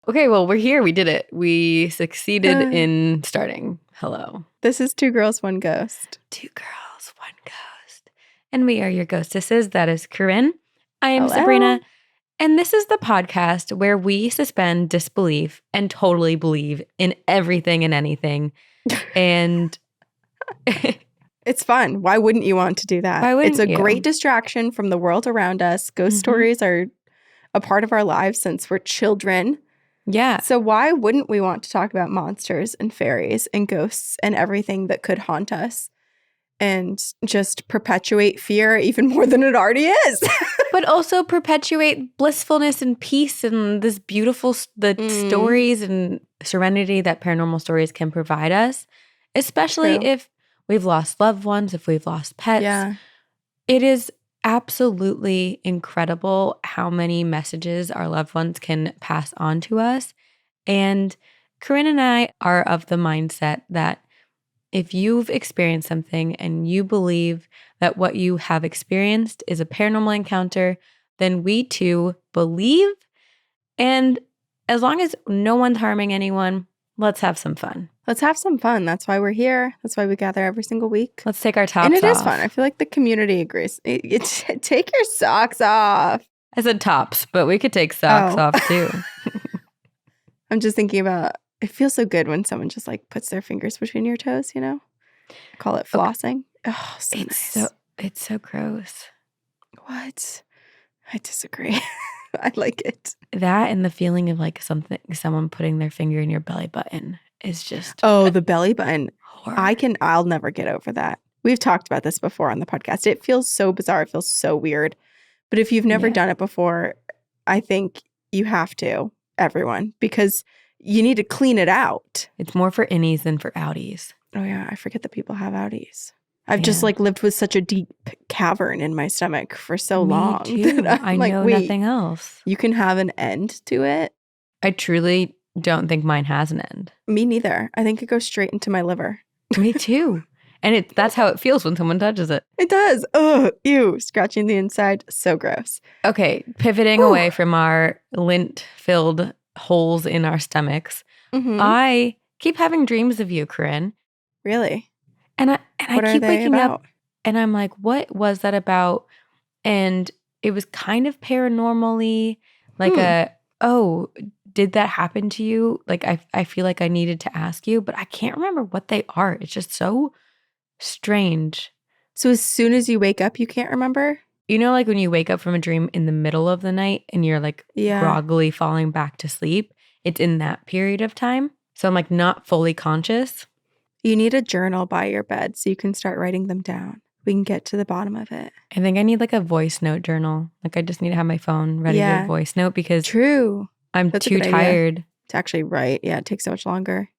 Okay, well, we're here. We did it. We succeeded in starting. Hello. This is Two Girls, One Ghost. Two Girls, One Ghost. And we are your ghostesses. That is Corinne. I am Hello. Sabrina. And this is the podcast where we suspend disbelief and totally believe in everything and anything. And it's fun. Why wouldn't you want to do that? Why wouldn't it's a you? great distraction from the world around us. Ghost stories are a part of our lives since we're children. Yeah. So why wouldn't we want to talk about monsters and fairies and ghosts and everything that could haunt us and just perpetuate fear even more than it already is? But also perpetuate blissfulness and peace and this beautiful stories and serenity that paranormal stories can provide us, especially if we've lost loved ones, if we've lost pets. Yeah. It is absolutely incredible how many messages our loved ones can pass on to us. And Corinne and I are of the mindset that if you've experienced something and you believe that what you have experienced is a paranormal encounter, then we too believe. And as long as no one's harming anyone, let's have some fun. Let's have some fun. That's why we're here. That's why we gather every single week. Let's take our tops off. And it is fun. I feel like the community agrees. Take your socks off. I said tops, but we could take socks off too. I'm just thinking about, it feels so good when someone just like puts their fingers between your toes, you know? I call it flossing. Okay. Oh, so nice. It's so gross. What? I disagree. I like it. That and the feeling of like someone putting their finger in your belly button is just the belly button. Horror. I'll never get over that. We've talked about this before on the podcast. It feels so bizarre. It feels so weird. But if you've never done it before, I think you have to, everyone, because you need to clean it out. It's more for innies than for outies. Oh yeah, I forget that people have outies. I've just like lived with such a deep cavern in my stomach for so long. Me too. I know nothing else. You can have an end to it. I truly don't think mine has an end. Me neither. I think it goes straight into my liver. Me too. And that's how it feels when someone touches it. It does. Ugh, ew, scratching the inside. So gross. Okay, pivoting away from our lint-filled holes in our stomachs. I keep having dreams of you, Corinne. Really? And I keep waking up and I'm like, what was that about? And it was kind of paranormally like did that happen to you? Like I feel like I needed to ask you, but I can't remember what they are. It's just so strange. So as soon as you wake up, you can't remember? You know, like when you wake up from a dream in the middle of the night and you're like groggily falling back to sleep, it's in that period of time. So I'm like not fully conscious. You need a journal by your bed so you can start writing them down. We can get to the bottom of it. I think I need like a voice note journal. Like I just need to have my phone ready to voice note because I'm too tired to actually write. Yeah, it takes so much longer.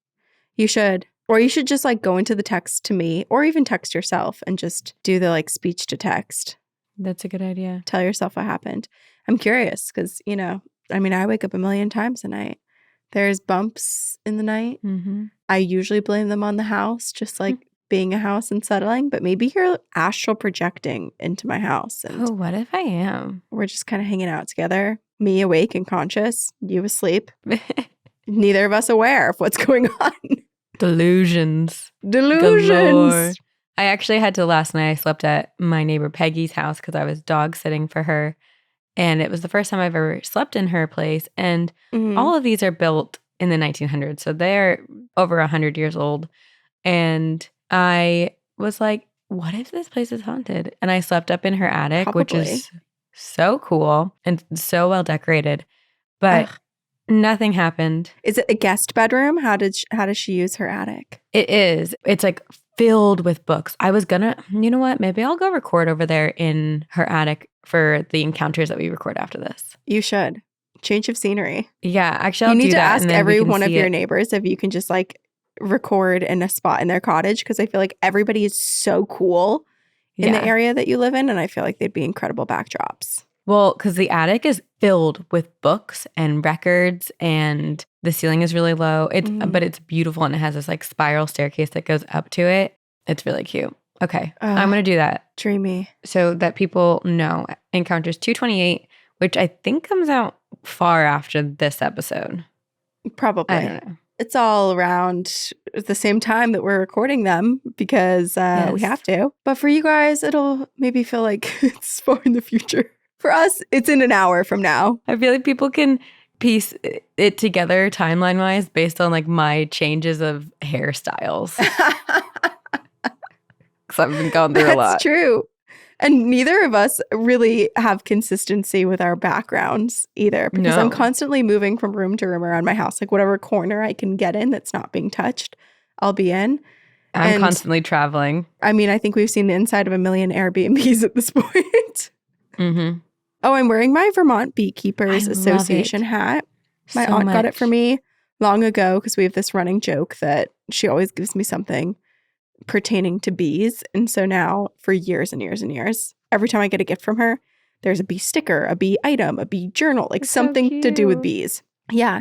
You should. Or you should just like go into the text to me or even text yourself and just do the like speech to text. That's a good idea. Tell yourself what happened. I'm curious because, you know, I mean, I wake up a million times a night. There's bumps in the night. I usually blame them on the house, just like being a house and settling. But maybe you're astral projecting into my house. And what if I am? We're just kind of hanging out together. Me awake and conscious. You asleep. Neither of us aware of what's going on. Delusions. Galore. I actually had to last night. I slept at my neighbor Peggy's house because I was dog sitting for her. And it was the first time I've ever slept in her place. And all of these are built in the 1900s. So they're over 100 years old. And I was like, what if this place is haunted? And I slept up in her attic, which is so cool and so well decorated. But nothing happened. Is it a guest bedroom? How does she use her attic? It is. It's like filled with books. I was gonna, you know what? Maybe I'll go record over there in her attic for the encounters that we record after this. You should. Change of scenery. Yeah, actually, I'll do that. You need to ask every one of your neighbors if you can just like record in a spot in their cottage because I feel like everybody is so cool in the area that you live in, and I feel like they'd be incredible backdrops. Well, because the attic is filled with books and records, and the ceiling is really low. But it's beautiful, and it has this like spiral staircase that goes up to it. It's really cute. Okay, I'm going to do that. Dreamy. So that people know. Encounters 228, which I think comes out far after this episode. Probably. I don't know. It's all around the same time that we're recording them because we have to. But for you guys, it'll maybe feel like it's far in the future. For us, it's in an hour from now. I feel like people can piece it together timeline-wise based on like my changes of hairstyles. Because I've been going through a lot. That's true. And neither of us really have consistency with our backgrounds either, because I'm constantly moving from room to room around my house. Like whatever corner I can get in that's not being touched, I'll be in. I'm constantly traveling. I mean, I think we've seen the inside of 1 million Airbnbs at this point. Mm-hmm. Oh, I'm wearing my Vermont Beekeepers Association hat. My aunt got it for me long ago because we have this running joke that she always gives me something pertaining to bees. And so now for years and years and years, every time I get a gift from her, there's a bee sticker, a bee item, a bee journal, like something to do with bees. Yeah.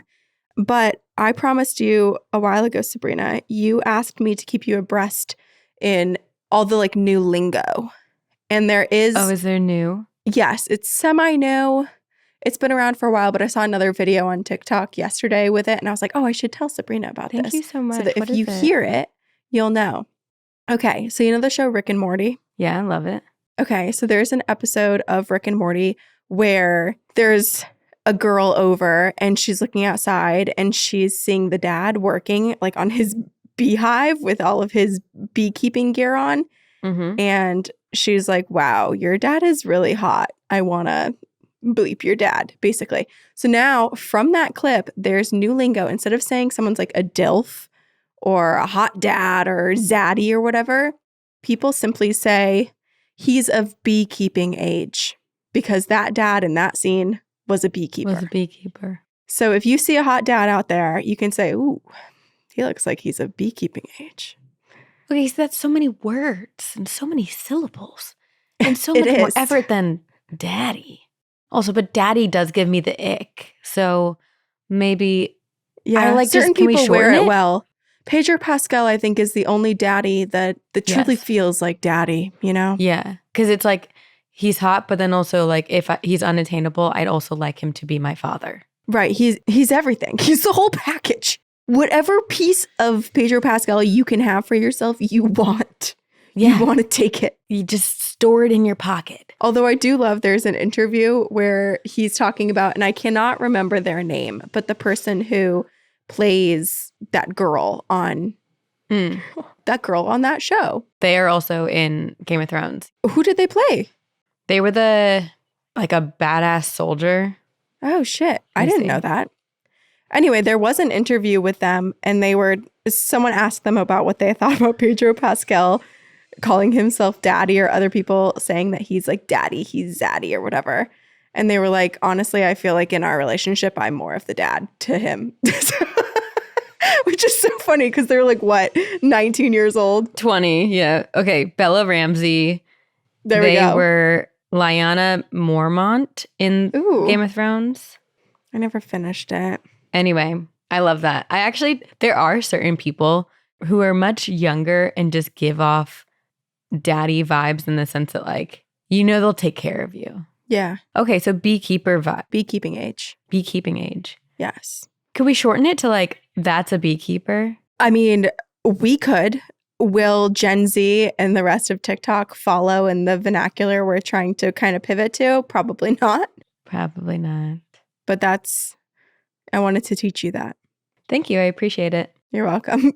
But I promised you a while ago, Sabrina, you asked me to keep you abreast in all the like new lingo. And there is... Oh, is there new? Yes, it's semi-new. It's been around for a while, but I saw another video on TikTok yesterday with it. And I was like, oh, I should tell Sabrina about this. Thank you so much. So that if you hear it, you'll know. Okay, so you know the show Rick and Morty? Yeah, I love it. Okay, so there's an episode of Rick and Morty where there's a girl over and she's looking outside and she's seeing the dad working like on his beehive with all of his beekeeping gear on. Mm-hmm. And she's like, wow, your dad is really hot. I want to bleep your dad, basically. So now from that clip, there's new lingo. Instead of saying someone's like a DILF or a hot dad or zaddy or whatever, people simply say he's of beekeeping age because that dad in that scene was a beekeeper. So if you see a hot dad out there, you can say, ooh, he looks like he's of beekeeping age. Okay, so that's so many words and so many syllables and so much more effort than daddy. Also, but daddy does give me the ick. So maybe I like certain people wear it well. Pedro Pascal, I think, is the only daddy that truly feels like daddy, you know? Yeah, because it's like he's hot, but then also like if he's unattainable, I'd also like him to be my father. Right, he's everything. He's the whole package. Whatever piece of Pedro Pascal you can have for yourself, you want. Yeah. You want to take it. You just store it in your pocket. Although I do love there's an interview where he's talking about, and I cannot remember their name, but the person who plays that girl on that show. They are also in Game of Thrones. Who did they play? They were a badass soldier. Oh shit. I didn't know that. Anyway, there was an interview with them and someone asked them about what they thought about Pedro Pascal calling himself daddy or other people saying that he's like daddy, he's zaddy or whatever. And they were like, honestly, I feel like in our relationship, I'm more of the dad to him. Which is so funny because they're like, what, 19 years old? 20, yeah. Okay, Bella Ramsey. There we go. They were Lyanna Mormont in Game of Thrones. I never finished it. Anyway, I love that. There are certain people who are much younger and just give off daddy vibes in the sense that like, they'll take care of you. Yeah. Okay, so beekeeper vibe. Beekeeping age. Beekeeping age. Yes. Could we shorten it to like, that's a beekeeper? I mean, we could. Will Gen Z and the rest of TikTok follow in the vernacular we're trying to kind of pivot to? Probably not. Probably not. But I wanted to teach you that. Thank you. I appreciate it. You're welcome.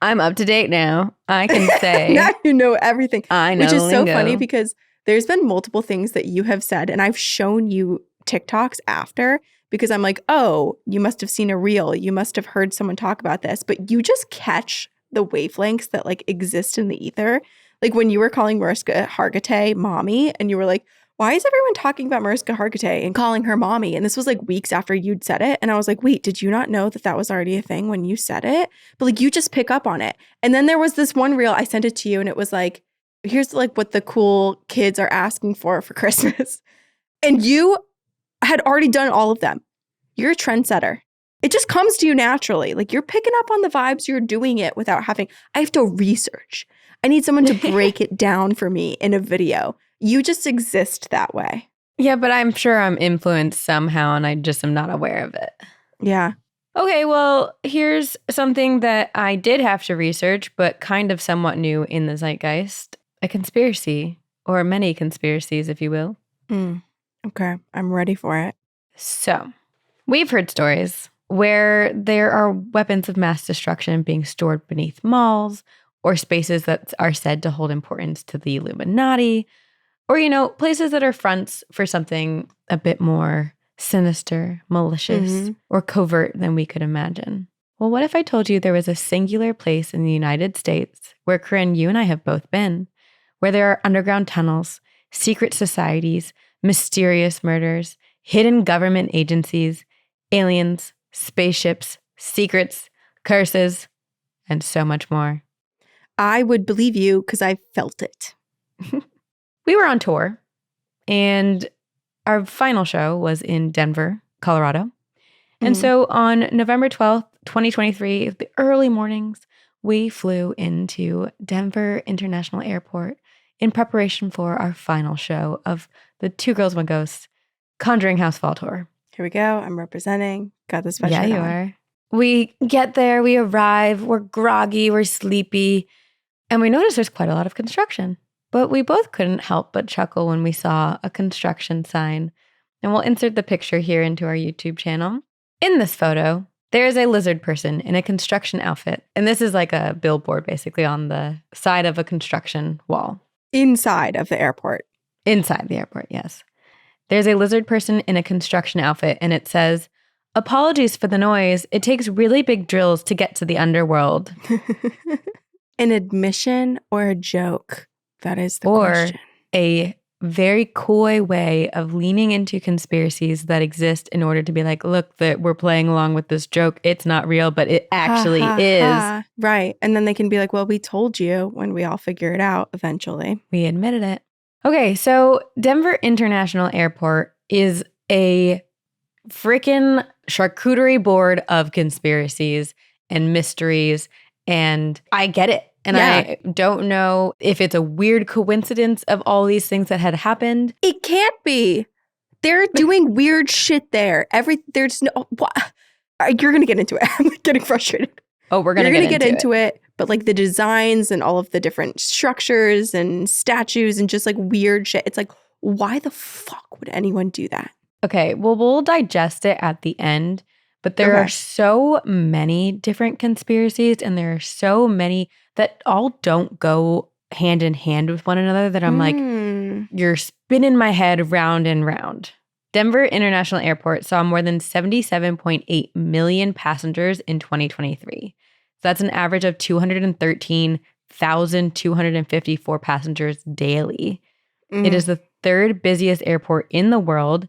I'm up to date now. I can say. Now you know everything. I know. Which is so funny because there's been multiple things that you have said and I've shown you TikToks after because I'm like, oh, you must have seen a reel. You must have heard someone talk about this. But you just catch the wavelengths that like exist in the ether. Like when you were calling Mariska Hargitay mommy and you were like, why is everyone talking about Mariska Hargitay and calling her mommy? And this was like weeks after you'd said it. And I was like, wait, did you not know that was already a thing when you said it? But like you just pick up on it. And then there was this one reel, I sent it to you and it was like, here's like what the cool kids are asking for Christmas. And you had already done all of them. You're a trendsetter. It just comes to you naturally. Like you're picking up on the vibes. You're doing it without I have to research. I need someone to break it down for me in a video. You just exist that way. Yeah, but I'm sure I'm influenced somehow and I just am not aware of it. Yeah. Okay, well, here's something that I did have to research, but kind of somewhat new in the zeitgeist. A conspiracy, or many conspiracies, if you will. Okay, I'm ready for it. So, we've heard stories where there are weapons of mass destruction being stored beneath malls or spaces that are said to hold importance to the Illuminati, or, places that are fronts for something a bit more sinister, malicious, or covert than we could imagine. Well, what if I told you there was a singular place in the United States where, Corinne, you and I have both been, where there are underground tunnels, secret societies, mysterious murders, hidden government agencies, aliens, spaceships, secrets, curses, and so much more? I would believe you because I felt it. We were on tour, and our final show was in Denver, Colorado. And so on November 12th, 2023, the early mornings, we flew into Denver International Airport in preparation for our final show of the Two Girls, One Ghost Conjuring House Fall Tour. Here we go. I'm representing. Got this sweatshirt Yeah, you are. We get there, we arrive, we're groggy, we're sleepy, and we notice there's quite a lot of construction. But we both couldn't help but chuckle when we saw a construction sign. And we'll insert the picture here into our YouTube channel. In this photo, there is a lizard person in a construction outfit. And this is like a billboard basically on the side of a construction wall. Inside of the airport. Inside the airport, yes. There's a lizard person in a construction outfit, and it says, "Apologies for the noise. It takes really big drills to get to the underworld." An admission or a joke? That is the question. Or a very coy way of leaning into conspiracies that exist in order to be like, look, that we're playing along with this joke. It's not real, but it actually is. Right. And then they can be like, well, we told you when we all figure it out eventually. We admitted it. Okay, so Denver International Airport is a freaking charcuterie board of conspiracies and mysteries, and I get it. And I don't know if it's a weird coincidence of all these things that had happened. It can't be. They're doing weird shit there. There's no. You're gonna get into it. I'm getting frustrated. Oh, we're gonna get into it. But like the designs and all of the different structures and statues and just like weird shit. It's like, why the fuck would anyone do that? Okay, well, we'll digest it at the end. But there are so many different conspiracies, and there are so many that all don't go hand in hand with one another that I'm like, you're spinning my head round and round. Denver International Airport saw more than 77.8 million passengers in 2023. So that's an average of 213,254 passengers daily. It is the third busiest airport in the world.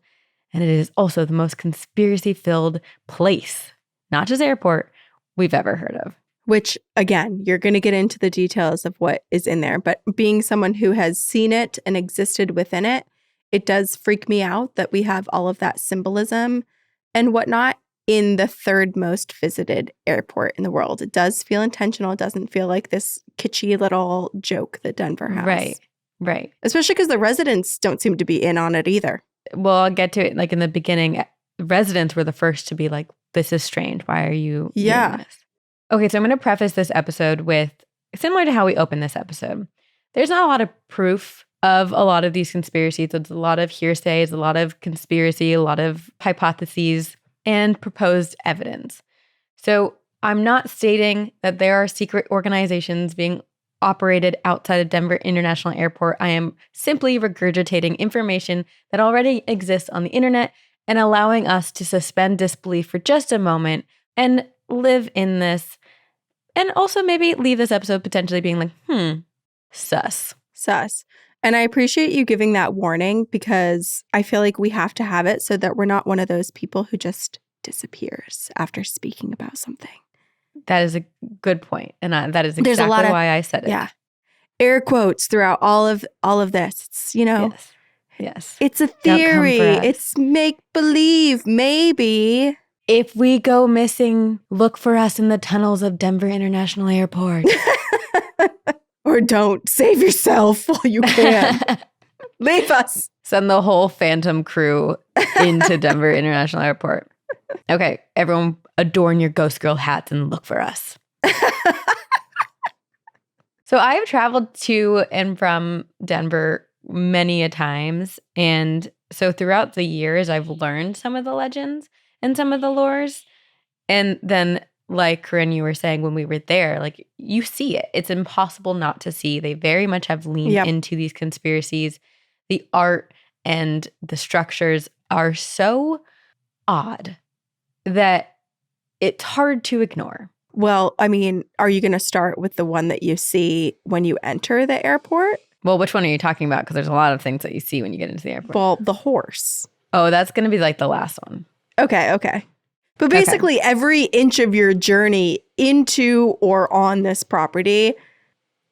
And it is also the most conspiracy-filled place, not just airport, we've ever heard of. Which, again, you're going to get into the details of what is in there. But being someone who has seen it and existed within it, it does freak me out that we have all of that symbolism and whatnot in the third most visited airport in the world. It does feel intentional. It doesn't feel like this kitschy little joke that Denver has. Right. Especially because the residents don't seem to be in on it either. Well, I'll get to it. Like in the beginning, residents were the first to be like, this is strange. Why are you doing this? Okay, so I'm going to preface this episode with, similar to how we opened this episode, there's not a lot of proof of a lot of these conspiracies. It's a lot of hearsay, it's a lot of conspiracy, a lot of hypotheses and proposed evidence. So I'm not stating that there are secret organizations being operated outside of Denver International Airport. I am simply regurgitating information that already exists on the internet and allowing us to suspend disbelief for just a moment and live in this. And also maybe leave this episode potentially being like, sus. And I appreciate you giving that warning because I feel like we have to have it so that we're not one of those people who just disappears after speaking about something. That is a good point. And that is exactly why I said it. Yeah. Air quotes throughout all of this. It's, Yes. It's a theory. It's make believe. Maybe. If we go missing, look for us in the tunnels of Denver International Airport. Or don't. Save yourself while you can. Leave us. Send the whole Phantom crew into Denver International Airport. Okay, everyone adorn your ghost girl hats and look for us. So I have traveled to and from Denver many a times. And so throughout the years, I've learned some of the legends and some of the lores. And then, like Corinne, you were saying when we were there, like you see it. It's impossible not to see. They very much have leaned into these conspiracies. The art and the structures are so odd that it's hard to ignore. Well, I mean, are you going to start with the one that you see when you enter the airport? Well, which one are you talking about? Because there's a lot of things that you see when you get into the airport. Well, the horse. Oh, that's going to be like the last one. Okay. But basically, every inch of your journey into or on this property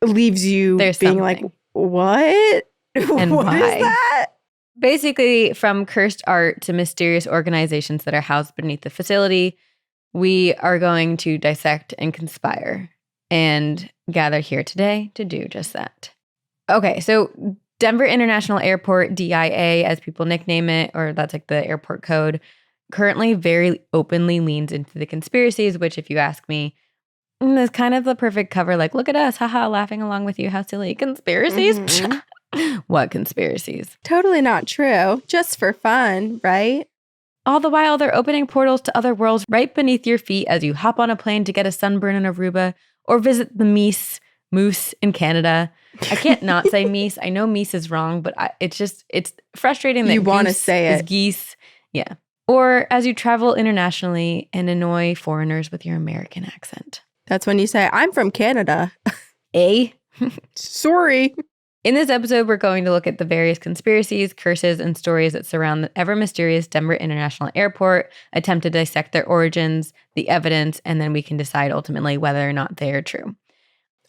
leaves you being something. Like, what? And what why? Is that? Basically, from cursed art to mysterious organizations that are housed beneath the facility, we are going to dissect and conspire and gather here today to do just that. Okay, so Denver International Airport, DIA, as people nickname it, or that's like the airport code, currently very openly leans into the conspiracies, which, if you ask me, is kind of the perfect cover. Like, look at us, haha, laughing along with you. How silly. Conspiracies? Mm-hmm. What conspiracies? Totally not true. Just for fun, right? All the while, they're opening portals to other worlds right beneath your feet as you hop on a plane to get a sunburn in Aruba or visit the moose in Canada. I can't not say meese. I know meese is wrong, but it's frustrating that you want to say it is geese. Yeah. Or as you travel internationally and annoy foreigners with your American accent. That's when you say, I'm from Canada. Sorry. In this episode, we're going to look at the various conspiracies, curses, and stories that surround the ever-mysterious Denver International Airport, attempt to dissect their origins, the evidence, and then we can decide ultimately whether or not they are true.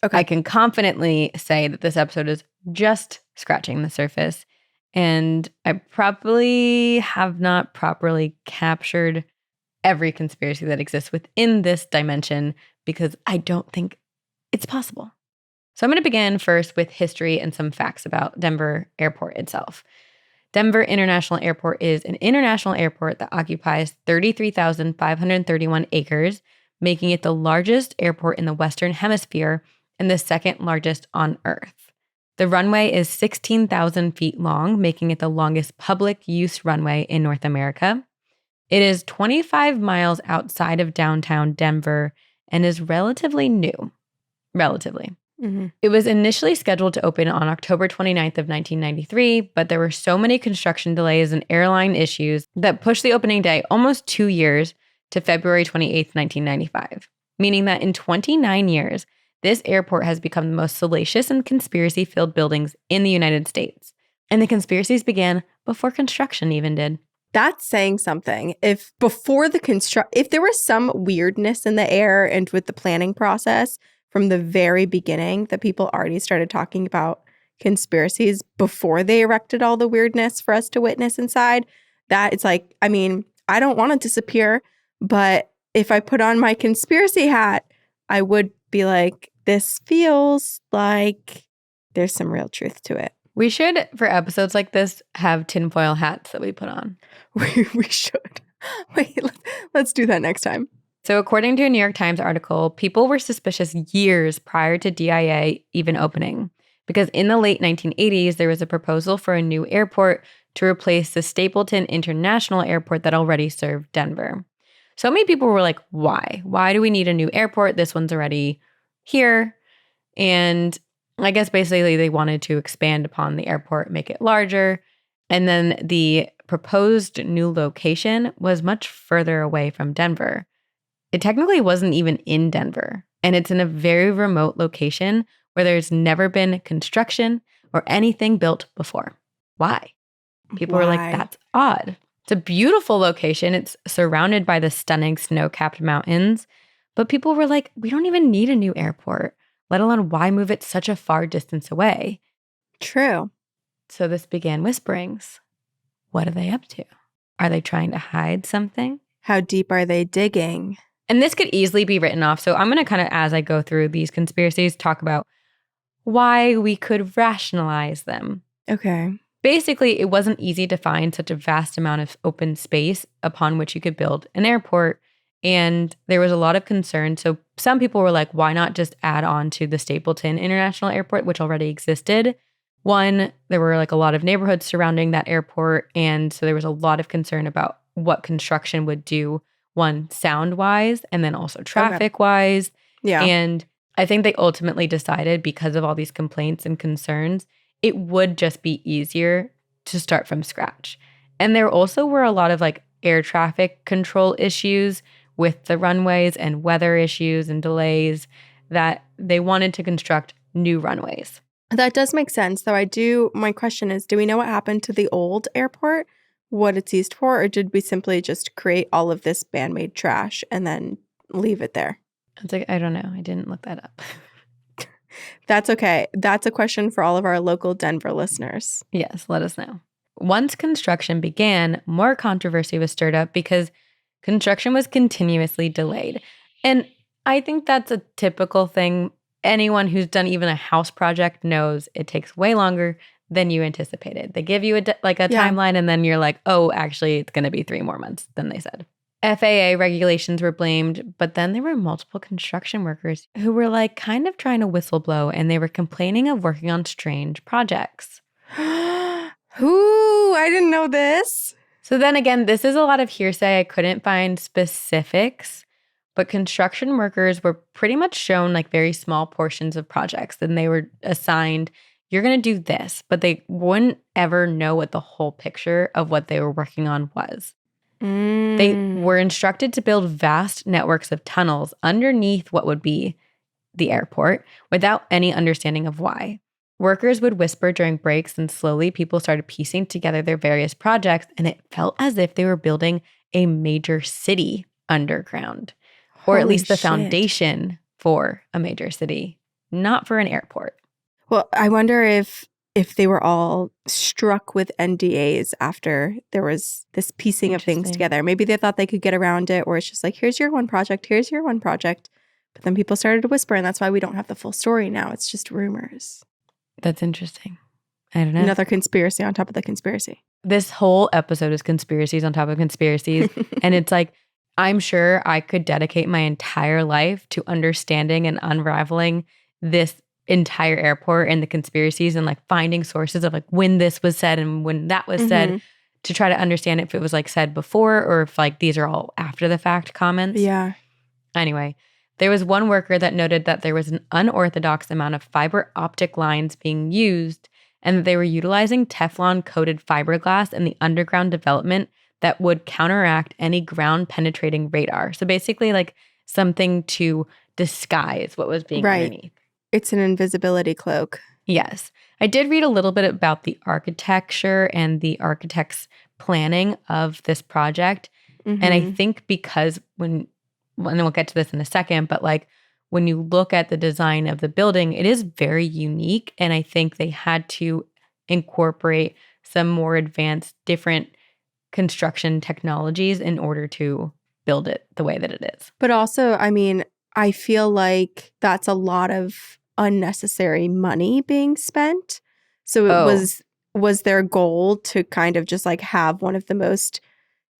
Okay. I can confidently say that this episode is just scratching the surface, and I probably have not properly captured every conspiracy that exists within this dimension because I don't think it's possible. So I'm going to begin first with history and some facts about Denver Airport itself. Denver International Airport is an international airport that occupies 33,531 acres, making it the largest airport in the Western Hemisphere and the second largest on Earth. The runway is 16,000 feet long, making it the longest public use runway in North America. It is 25 miles outside of downtown Denver and is relatively new. Mm-hmm. It was initially scheduled to open on October 29th of 1993, but there were so many construction delays and airline issues that pushed the opening day almost 2 years to February 28th, 1995, meaning that in 29 years, this airport has become the most salacious and conspiracy-filled buildings in the United States. And the conspiracies began before construction even did. That's saying something. If there was some weirdness in the air and with the planning process from the very beginning, that people already started talking about conspiracies before they erected all the weirdness for us to witness inside, that it's like, I mean, I don't want to disappear, but if I put on my conspiracy hat, I would be like, this feels like there's some real truth to it. We should, for episodes like this, have tinfoil hats that we put on. We should. Wait, let's do that next time. So according to a New York Times article, people were suspicious years prior to DIA even opening, because in the late 1980s, there was a proposal for a new airport to replace the Stapleton International Airport that already served Denver. So many people were like, why? Why do we need a new airport? This one's already here. And I guess basically they wanted to expand upon the airport, make it larger. And then the proposed new location was much further away from Denver. It technically wasn't even in Denver, and it's in a very remote location where there's never been construction or anything built before. Why? People were like, that's odd. It's a beautiful location. It's surrounded by the stunning snow-capped mountains, but people were like, we don't even need a new airport, let alone why move it such a far distance away? True. So this began whisperings. What are they up to? Are they trying to hide something? How deep are they digging? And this could easily be written off. So I'm going to kind of, as I go through these conspiracies, talk about why we could rationalize them. Okay. Basically, it wasn't easy to find such a vast amount of open space upon which you could build an airport. And there was a lot of concern. So some people were like, why not just add on to the Stapleton International Airport, which already existed? One, there were like a lot of neighborhoods surrounding that airport. And so there was a lot of concern about what construction would do, one, sound-wise, and then also traffic-wise. Yeah. And I think they ultimately decided, because of all these complaints and concerns, it would just be easier to start from scratch. And there also were a lot of like air traffic control issues with the runways and weather issues and delays that they wanted to construct new runways. That does make sense, though. My question is, do we know what happened to the old airport, what it's used for, or did we simply just create all of this man-made trash and then leave it there? It's like, I don't know. I didn't look that up. That's okay. That's a question for all of our local Denver listeners. Yes, let us know. Once construction began, more controversy was stirred up because construction was continuously delayed. And I think that's a typical thing. Anyone who's done even a house project knows it takes way longer than you anticipated. They give you a timeline, and then you're like, oh, actually, it's going to be 3 more months than they said. FAA regulations were blamed, but then there were multiple construction workers who were like kind of trying to whistleblow, and they were complaining of working on strange projects. Ooh, I didn't know this. So then again, this is a lot of hearsay. I couldn't find specifics, but construction workers were pretty much shown like very small portions of projects, and they were assigned, you're going to do this, but they wouldn't ever know what the whole picture of what they were working on was. They were instructed to build vast networks of tunnels underneath what would be the airport without any understanding of why. Workers would whisper during breaks, and slowly people started piecing together their various projects, and it felt as if they were building a major city underground, or at least the foundation for a major city, not for an airport. Well, I wonder if they were all struck with NDAs after there was this piecing of things together. Maybe they thought they could get around it, or it's just like, here's your one project, here's your one project. But then people started to whisper, and that's why we don't have the full story now. It's just rumors. That's interesting. I don't know. Another conspiracy on top of the conspiracy. This whole episode is conspiracies on top of conspiracies. And it's like, I'm sure I could dedicate my entire life to understanding and unraveling this entire airport and the conspiracies, and like finding sources of like when this was said and when that was said, to try to understand if it was like said before, or if like these are all after the fact comments. Yeah. Anyway, there was one worker that noted that there was an unorthodox amount of fiber optic lines being used, and that they were utilizing Teflon-coated fiberglass in the underground development that would counteract any ground-penetrating radar. So basically like something to disguise what was being underneath. It's an invisibility cloak. Yes. I did read a little bit about the architecture and the architect's planning of this project. And I think because and we'll get to this in a second, but like when you look at the design of the building, it is very unique. And I think they had to incorporate some more advanced, different construction technologies in order to build it the way that it is. But also, I mean, I feel like that's a lot of unnecessary money being spent. So it was their goal to kind of just like have one of the most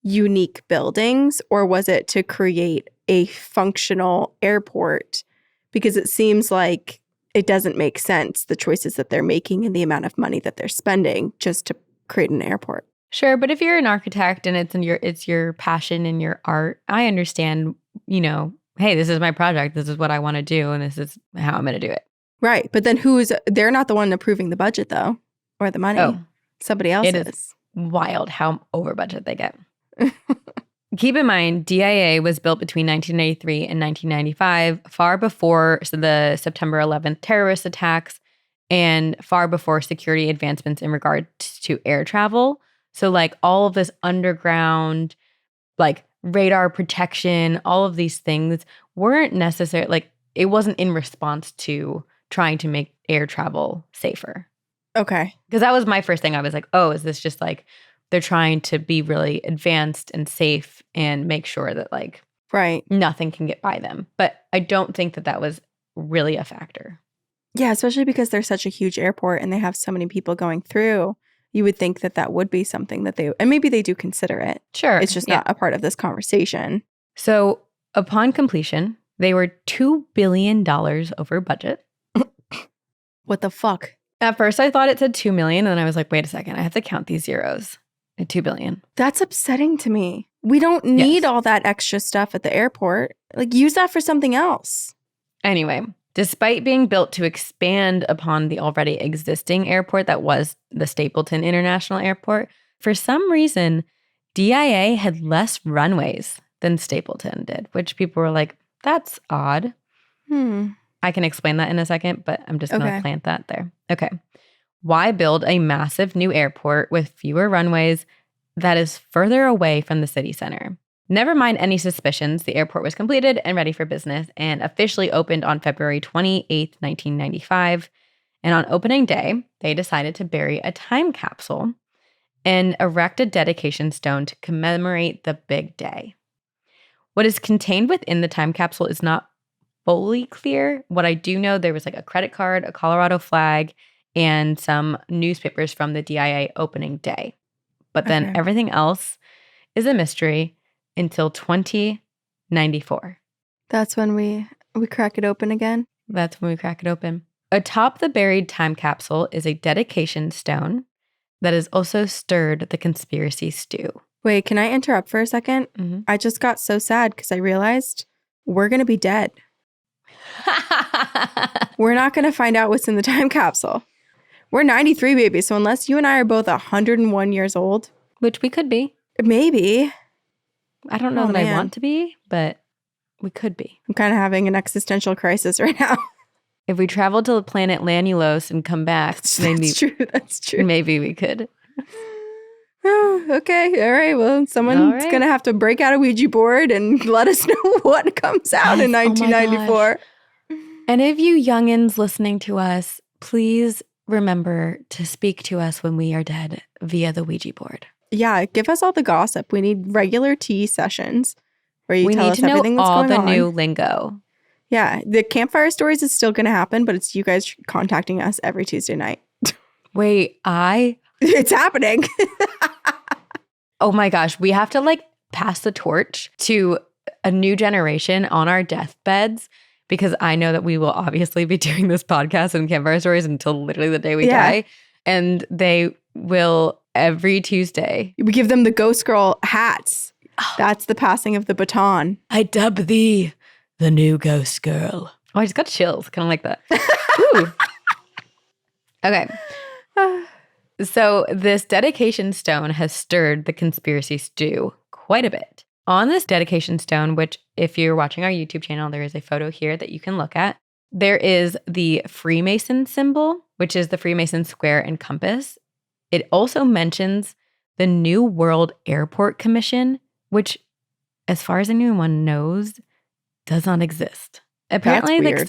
unique buildings, or was it to create a functional airport? Because it seems like it doesn't make sense, the choices that they're making and the amount of money that they're spending just to create an airport. Sure, but if you're an architect and it's your passion and your art, I understand, hey, this is my project, this is what I want to do, and this is how I'm going to do it. Right, but then they're not the one approving the budget though, or the money. Oh, somebody else is. It is wild how over budget they get. Keep in mind, DIA was built between 1993 and 1995, far before the September 11th terrorist attacks and far before security advancements in regard to air travel. So like all of this underground, like radar protection, all of these things weren't necessary. Like it wasn't in response to trying to make air travel safer. Okay. Because that was my first thing. I was like, oh, is this just like they're trying to be really advanced and safe and make sure that like nothing can get by them. But I don't think that was really a factor. Yeah, especially because they're such a huge airport and they have so many people going through. you would think that would be something that and maybe they do consider it. Sure. It's just not a part of this conversation. So upon completion, they were $2 billion over budget. What the fuck? At first, I thought it said 2 million, and then I was like, wait a second, I have to count these zeros at 2 billion. That's upsetting to me. We don't need all that extra stuff at the airport. Like, use that for something else. Anyway, despite being built to expand upon the already existing airport that was the Stapleton International Airport, for some reason, DIA had less runways than Stapleton did, which people were like, that's odd. I can explain that in a second, but I'm just going to plant that there. Okay. Why build a massive new airport with fewer runways that is further away from the city center? Never mind any suspicions, the airport was completed and ready for business and officially opened on February 28th, 1995. And on opening day, they decided to bury a time capsule and erect a dedication stone to commemorate the big day. What is contained within the time capsule is not fully clear. What I do know, there was like a credit card, a Colorado flag, and some newspapers from the DIA opening day. But then everything else is a mystery until 2094. That's when we crack it open again? That's when we crack it open. Atop the buried time capsule is a dedication stone that has also stirred the conspiracy stew. Wait, can I interrupt for a second? Mm-hmm. I just got so sad because I realized we're going to be dead. We're not going to find out what's in the time capsule. We're 93, baby. So unless you and I are both 101 years old. Which we could be. Maybe. I don't know that I want to be, but we could be. I'm kind of having an existential crisis right now. If we travel to the planet Lanulos and come back, That's true. Maybe we could. Oh, okay. All right. Well, someone's going to have to break out a Ouija board and let us know what comes out in 1994. And if you youngins listening to us, please remember to speak to us when we are dead via the Ouija board. Yeah. Give us all the gossip. We need regular tea sessions where you tell us everything that's going on. We need to know all the new lingo. Yeah. The campfire stories is still going to happen, but it's you guys contacting us every Tuesday night. Wait, It's happening. Oh my gosh, we have to pass the torch to a new generation on our deathbeds, because I know that we will obviously be doing this podcast and campfire stories until literally the day we die. And they will every Tuesday. We give them the Ghost Girl hats. That's the passing of the baton. I dub thee the new Ghost Girl. Oh, I just got chills. Kind of like that. Ooh. Okay. So this dedication stone has stirred the conspiracy stew quite a bit. On this dedication stone, which if you're watching our YouTube channel, there is a photo here that you can look at. There is the Freemason symbol, which is the Freemason square and compass. It also mentions the New World Airport Commission, which, as far as anyone knows, does not exist. Apparently,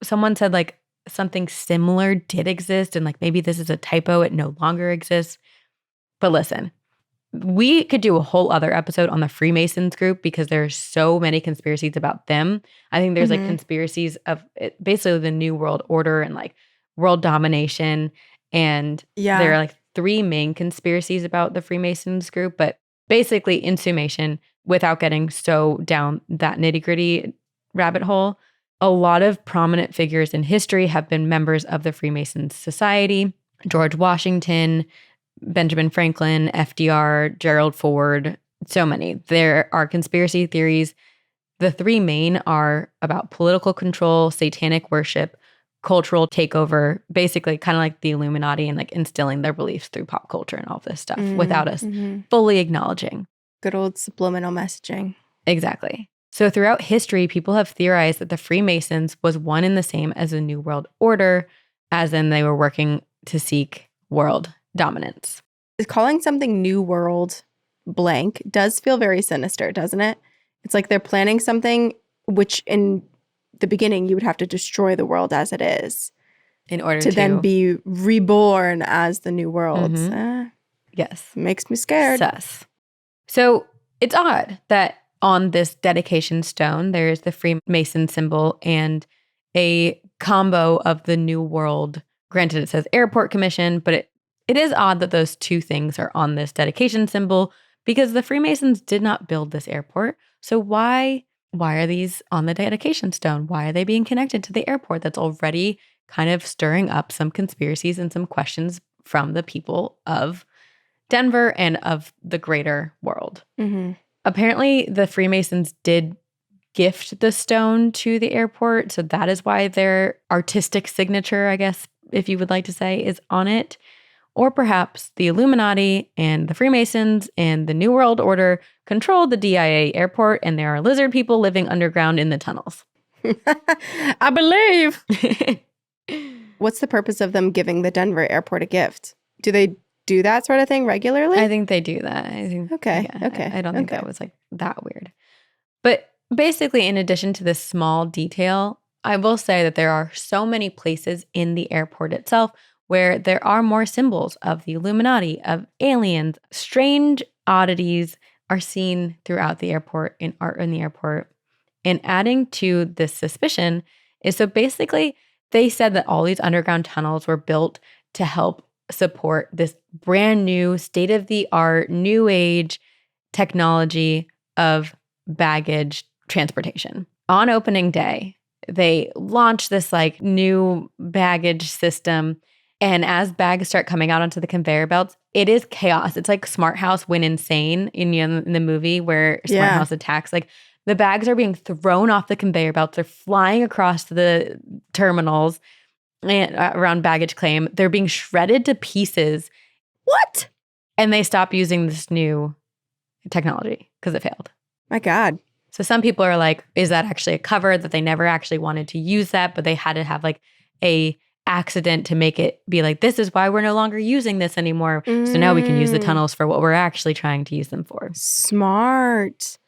someone said something similar did exist, and maybe this is a typo, it no longer exists. But listen, we could do a whole other episode on the Freemasons group because there are so many conspiracies about them. I think there's conspiracies of basically the New World Order and world domination. And there are 3 main conspiracies about the Freemasons group. But basically, in summation, without getting so down that nitty-gritty rabbit hole, a lot of prominent figures in history have been members of the Freemason Society. George Washington, Benjamin Franklin, FDR, Gerald Ford, so many. There are conspiracy theories. The 3 main are about political control, satanic worship, cultural takeover, basically kind of like the Illuminati and instilling their beliefs through pop culture and all this stuff without us fully acknowledging. Good old subliminal messaging. Exactly. So throughout history, people have theorized that the Freemasons was one and the same as the New World Order, as in they were working to seek world dominance. Calling something New World blank does feel very sinister, doesn't it? It's like they're planning something which in the beginning you would have to destroy the world as it is in order to then be reborn as the new world. Yes. Makes me scared. Sus. So it's odd that on this dedication stone, there's the Freemason symbol and a combo of the New World. Granted, it says Airport Commission, but It is odd that those two things are on this dedication symbol because the Freemasons did not build this airport. So why are these on the dedication stone? Why are they being connected to the airport that's already kind of stirring up some conspiracies and some questions from the people of Denver and of the greater world? Mm-hmm. Apparently, the Freemasons did gift the stone to the airport. So that is why their artistic signature, I guess, if you would like to say, is on it. Or perhaps the Illuminati and the Freemasons and the New World Order control the DIA airport and there are lizard people living underground in the tunnels. I believe. What's the purpose of them giving the Denver airport a gift? Do they do that sort of thing regularly? I think they do that. I think. Okay. Yeah, Okay. I don't think that was like that weird. But basically, in addition to this small detail, I will say that there are so many places in the airport itself where there are more symbols of the Illuminati, of aliens. Strange oddities are seen throughout the airport, in art in the airport. And adding to this suspicion is, so basically, they said that all these underground tunnels were built to help support this brand new, state-of-the-art, new age technology of baggage transportation. On opening day, they launched this like new baggage system. And as bags start coming out onto the conveyor belts, it is chaos. It's like Smart House went insane in the movie where Smart House attacks. Like the bags are being thrown off the conveyor belts. They're flying across the terminals and around baggage claim. They're being shredded to pieces. What? And they stopped using this new technology because it failed. My God. So some people are like, is that actually a cover that they never actually wanted to use that, but they had to have like a accident to make it be like, this is why we're no longer using this anymore. So now we can use the tunnels for what we're actually trying to use them for. Smart.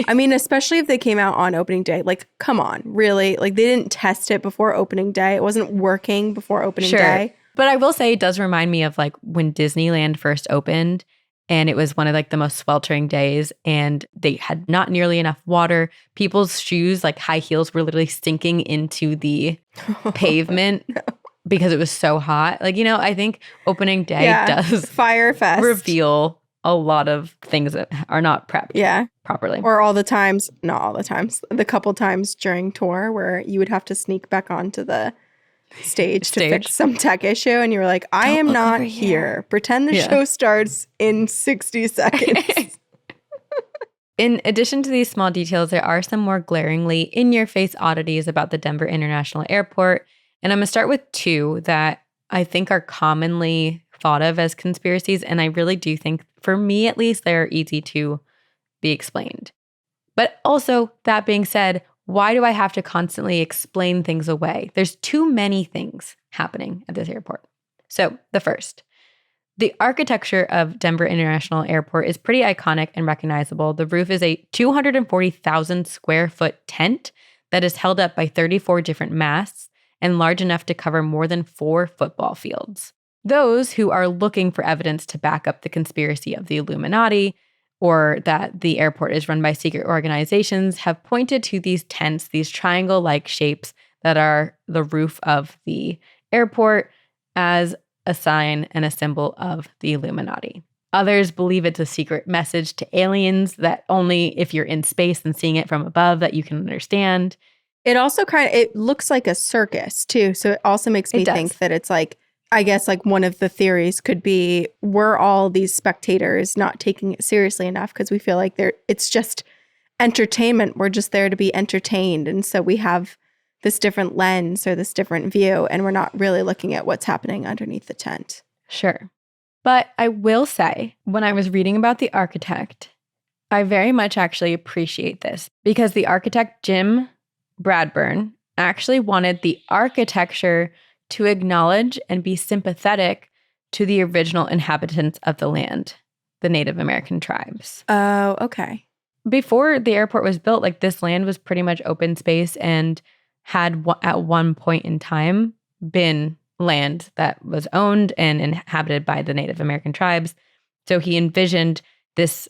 I mean, especially if they came out on opening day. Like, come on, really? Like, they didn't test it before opening day. It wasn't working before opening day. But I will say it does remind me of like when Disneyland first opened and it was one of like the most sweltering days and they had not nearly enough water. People's shoes, like high heels, were literally sinking into the pavement because it was so hot. Like, you know, I think opening day does Fire Fest reveal a lot of things that are not prepped properly. Or all the times, not all the times, the couple times during tour where you would have to sneak back onto the stage to fix some tech issue and you were like, I am not here. Pretend the show starts in 60 seconds. In addition to these small details, there are some more glaringly in-your-face oddities about the Denver International Airport. And I'm going to start with two that I think are commonly thought of as conspiracies. And I really do think, for me at least, they're easy to be explained. But also, that being said, why do I have to constantly explain things away? There's too many things happening at this airport. So the first, the architecture of Denver International Airport is pretty iconic and recognizable. The roof is a 240,000 square foot tent that is held up by 34 different masts and large enough to cover more than 4 football fields. Those who are looking for evidence to back up the conspiracy of the Illuminati or that the airport is run by secret organizations have pointed to these tents, these triangle-like shapes that are the roof of the airport, as a sign and a symbol of the Illuminati. Others believe it's a secret message to aliens that only if you're in space and seeing it from above that you can understand. It also it looks like a circus too. So it also makes me think that it's like, I guess like one of the theories could be, we're all these spectators not taking it seriously enough because we feel like it's just entertainment. We're just there to be entertained. And so we have this different lens or this different view, and we're not really looking at what's happening underneath the tent. Sure. But I will say, when I was reading about the architect, I very much actually appreciate this because the architect, Jim Bradburn, actually wanted the architecture to acknowledge and be sympathetic to the original inhabitants of the land, the Native American tribes. Oh, okay. Before the airport was built, like this land was pretty much open space and had at one point in time been land that was owned and inhabited by the Native American tribes. So he envisioned this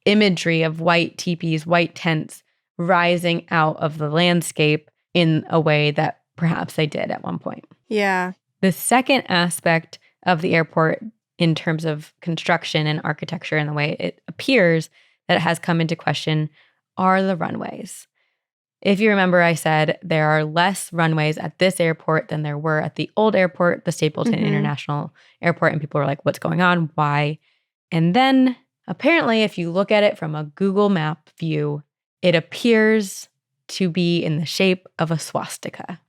imagery of white teepees, white tents rising out of the landscape in a way that perhaps they did at one point. Yeah. The second aspect of the airport in terms of construction and architecture and the way it appears that it has come into question are the runways. If you remember, I said there are less runways at this airport than there were at the old airport, the Stapleton International Airport, and people were like, what's going on? Why? And then apparently, if you look at it from a Google map view, it appears to be in the shape of a swastika.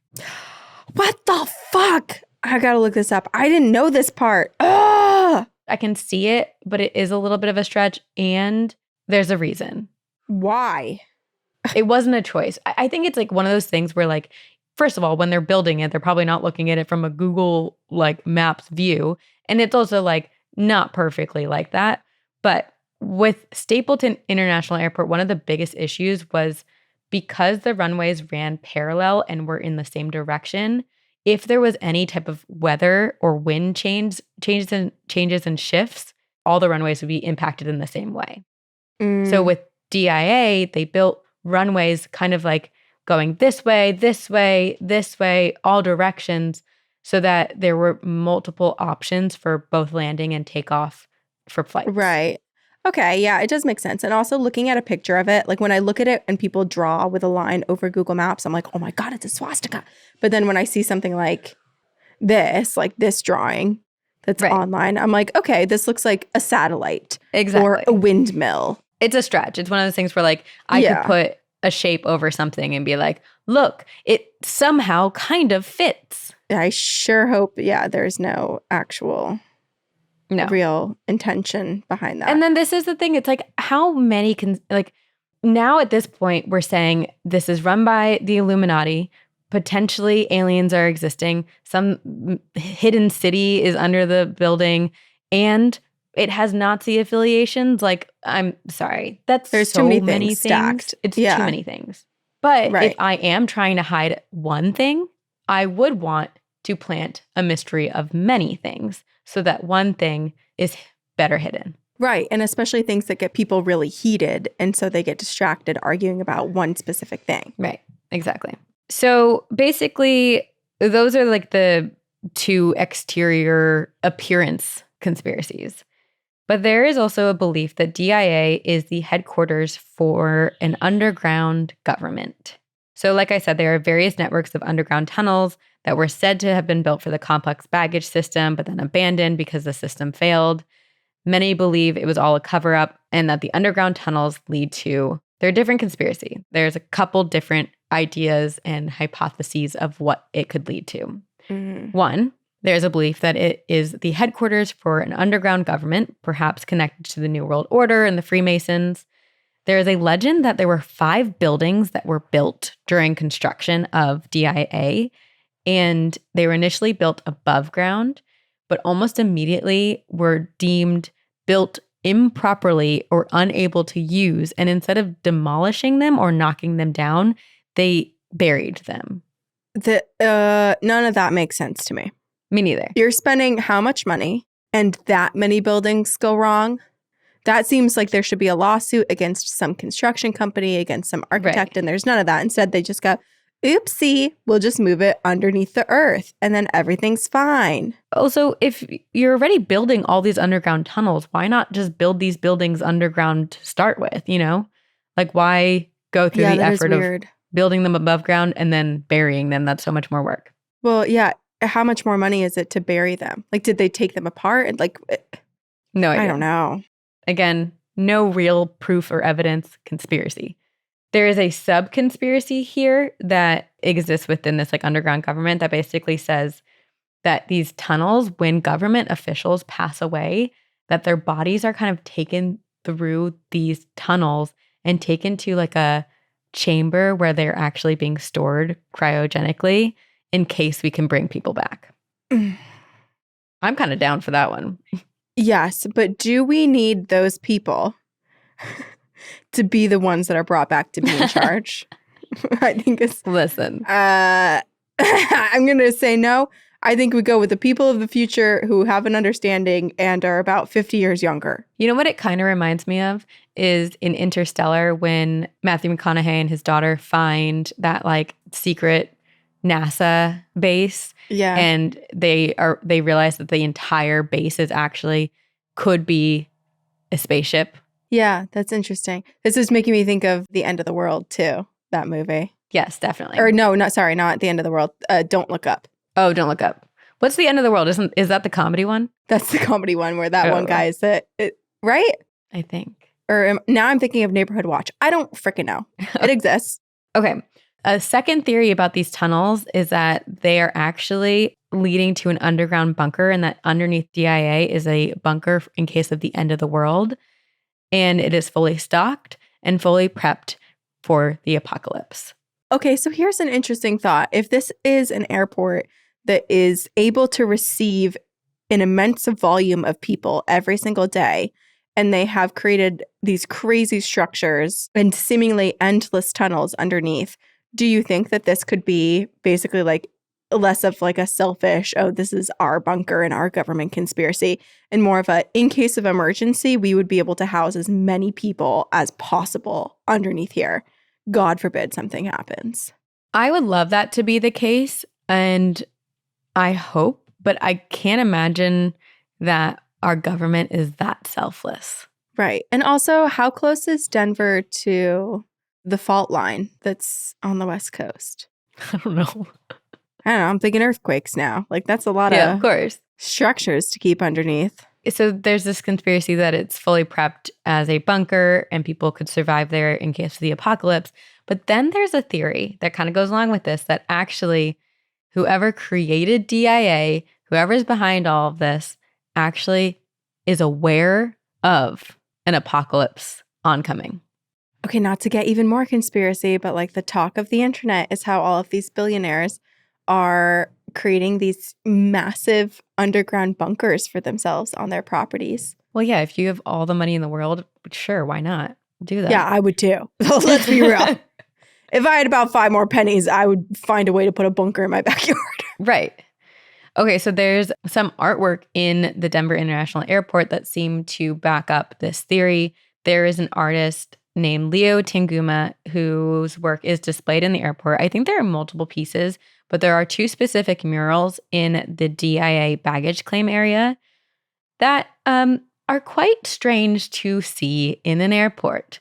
What the fuck? I gotta look this up. I didn't know this part. Ugh! I can see it, but it is a little bit of a stretch, and there's a reason. Why? It wasn't a choice. I think it's like one of those things where, like, first of all, when they're building it, they're probably not looking at it from a Google like Maps view. And it's also like not perfectly like that. But with Stapleton International Airport, one of the biggest issues was because the runways ran parallel and were in the same direction, if there was any type of weather or wind changes and shifts, all the runways would be impacted in the same way. So with DIA, they built runways kind of like going this way, this way, this way, all directions, so that there were multiple options for both landing and takeoff for flights. Right. Okay, yeah, it does make sense. And also looking at a picture of it, like when I look at it and people draw with a line over Google Maps, I'm like, oh my God, it's a swastika. But then when I see something like this drawing that's online, I'm like, okay, this looks like a satellite or a windmill. It's a stretch. It's one of those things where like I could put a shape over something and be like, look, it somehow kind of fits. I sure hope, there's no actual real intention behind that. And then this is the thing. It's like how many now at this point, we're saying this is run by the Illuminati. Potentially aliens are existing. Some hidden city is under the building and it has Nazi affiliations. Like, I'm sorry. There's so many things stacked. It's too many things. But if I am trying to hide one thing, I would want to plant a mystery of many things so that one thing is better hidden. Right. And especially things that get people really heated. And so they get distracted arguing about one specific thing. Right. Exactly. So basically, those are like the two exterior appearance conspiracies. But there is also a belief that DIA is the headquarters for an underground government. So like I said, there are various networks of underground tunnels that were said to have been built for the complex baggage system, but then abandoned because the system failed. Many believe it was all a cover-up and that the underground tunnels lead to their different conspiracy. There's a couple different ideas and hypotheses of what it could lead to. One, there's a belief that it is the headquarters for an underground government, perhaps connected to the New World Order and the Freemasons. There is a legend that there were 5 buildings that were built during construction of DIA, and they were initially built above ground, but almost immediately were deemed built improperly or unable to use. And instead of demolishing them or knocking them down, they buried them. None of that makes sense to me. Me neither. You're spending how much money and that many buildings go wrong? That seems like there should be a lawsuit against some construction company, against some architect, and there's none of that. Instead, they just go, oopsie, we'll just move it underneath the earth and then everything's fine. Also, if you're already building all these underground tunnels, why not just build these buildings underground to start with, you know? Like, why go through the effort of building them above ground and then burying them? That's so much more work. Well, yeah. How much more money is it to bury them? Like, did they take them apart? And like, no idea. I don't know. Again, no real proof or evidence. Conspiracy. There is a sub-conspiracy here that exists within this like underground government that basically says that these tunnels, when government officials pass away, that their bodies are kind of taken through these tunnels and taken to like a chamber where they're actually being stored cryogenically in case we can bring people back. I'm kind of down for that one. Yes, but do we need those people to be the ones that are brought back to be in charge? I think it's... Listen. I'm going to say no. I think we go with the people of the future who have an understanding and are about 50 years younger. You know what it kind of reminds me of is in Interstellar when Matthew McConaughey and his daughter find that like secret NASA base. Yeah. And they realize that the entire base is actually could be a spaceship. Yeah, that's interesting. This is making me think of The End of the World too, that movie. Yes, definitely. Or no, not The End of the World. Don't Look Up. Oh, Don't Look Up. What's The End of the World? Is that the comedy one? That's the comedy one where that one guy is right? I think. Or now I'm thinking of Neighborhood Watch. I don't freaking know. It exists. Okay. A second theory about these tunnels is that they are actually leading to an underground bunker, and that underneath DIA is a bunker in case of the end of the world. And it is fully stocked and fully prepped for the apocalypse. Okay, so here's an interesting thought. If this is an airport that is able to receive an immense volume of people every single day, and they have created these crazy structures and seemingly endless tunnels underneath, do you think that this could be basically like less of like a selfish, oh, this is our bunker and our government conspiracy, and more of a, in case of emergency, we would be able to house as many people as possible underneath here. God forbid something happens. I would love that to be the case, and I hope, but I can't imagine that our government is that selfless. Right. And also, how close is Denver to the fault line that's on the West Coast? I don't know. I'm thinking earthquakes now. Like, that's a lot of course. Structures to keep underneath. So there's this conspiracy that it's fully prepped as a bunker and people could survive there in case of the apocalypse. But then there's a theory that kind of goes along with this, that actually whoever created DIA, whoever's behind all of this, actually is aware of an apocalypse oncoming. Okay, not to get even more conspiracy, but like the talk of the internet is how all of these billionaires are creating these massive underground bunkers for themselves on their properties. Well, yeah, if you have all the money in the world, sure, why not do that? Yeah, I would too. Let's be real. If I had about 5 more pennies, I would find a way to put a bunker in my backyard. Right. Okay, so there's some artwork in the Denver International Airport that seem to back up this theory. There is an artist named Leo Tanguma whose work is displayed in the airport. I think there are multiple pieces, but there are 2 specific murals in the DIA baggage claim area that are quite strange to see in an airport.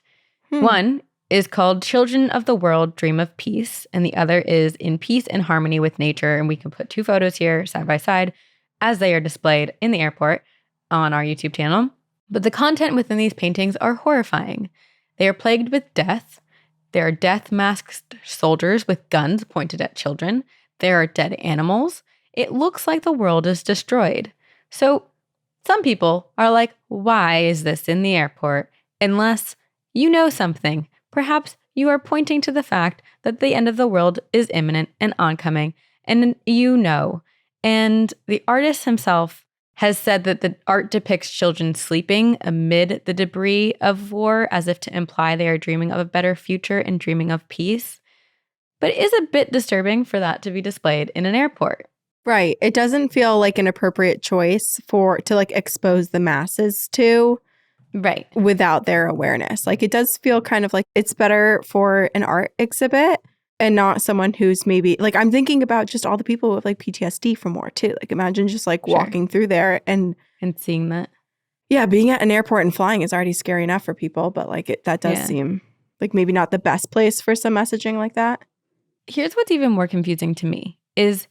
One is called Children of the World Dream of Peace, and the other is In Peace and Harmony with Nature. And we can put 2 photos here side by side as they are displayed in the airport on our YouTube channel. But the content within these paintings are horrifying. They are plagued with death. There are death-masked soldiers with guns pointed at children. There are dead animals. It looks like the world is destroyed. So some people are like, why is this in the airport? Unless you know something. Perhaps you are pointing to the fact that the end of the world is imminent and oncoming, and you know. And the artist himself has said that the art depicts children sleeping amid the debris of war, as if to imply they are dreaming of a better future and dreaming of peace. But it is a bit disturbing for that to be displayed in an airport. Right. It doesn't feel like an appropriate choice to like expose the masses to. Right. Without their awareness. Like, it does feel kind of like it's better for an art exhibit and not someone who's maybe like, I'm thinking about just all the people with like PTSD from war too. Like, imagine just like walking through there and seeing that. Yeah, being at an airport and flying is already scary enough for people, but like that does seem like maybe not the best place for some messaging like that. Here's what's even more confusing to me is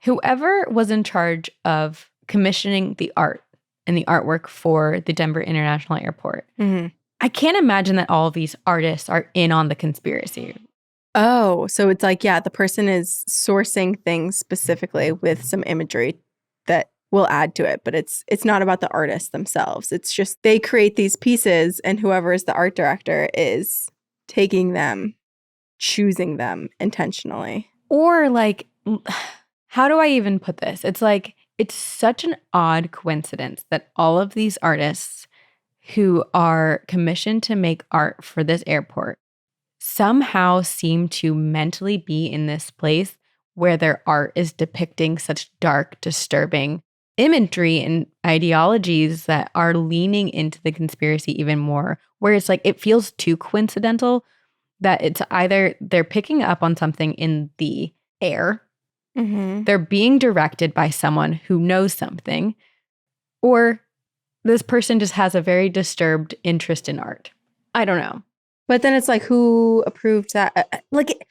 whoever was in charge of commissioning the art and the artwork for the Denver International Airport. Mm-hmm. I can't imagine that all of these artists are in on the conspiracy. Oh, so it's like, yeah, the person is sourcing things specifically with some imagery that will add to it, but it's not about the artists themselves. It's just they create these pieces and whoever is the art director is taking them, choosing them intentionally. Or like, how do I even put this? It's like, it's such an odd coincidence that all of these artists who are commissioned to make art for this airport somehow seem to mentally be in this place where their art is depicting such dark, disturbing imagery and ideologies that are leaning into the conspiracy even more, where it's like it feels too coincidental that it's either they're picking up on something in the air, Mm-hmm. they're being directed by someone who knows something, or this person just has a very disturbed interest in art. I don't know. But then it's like, who approved that? Like,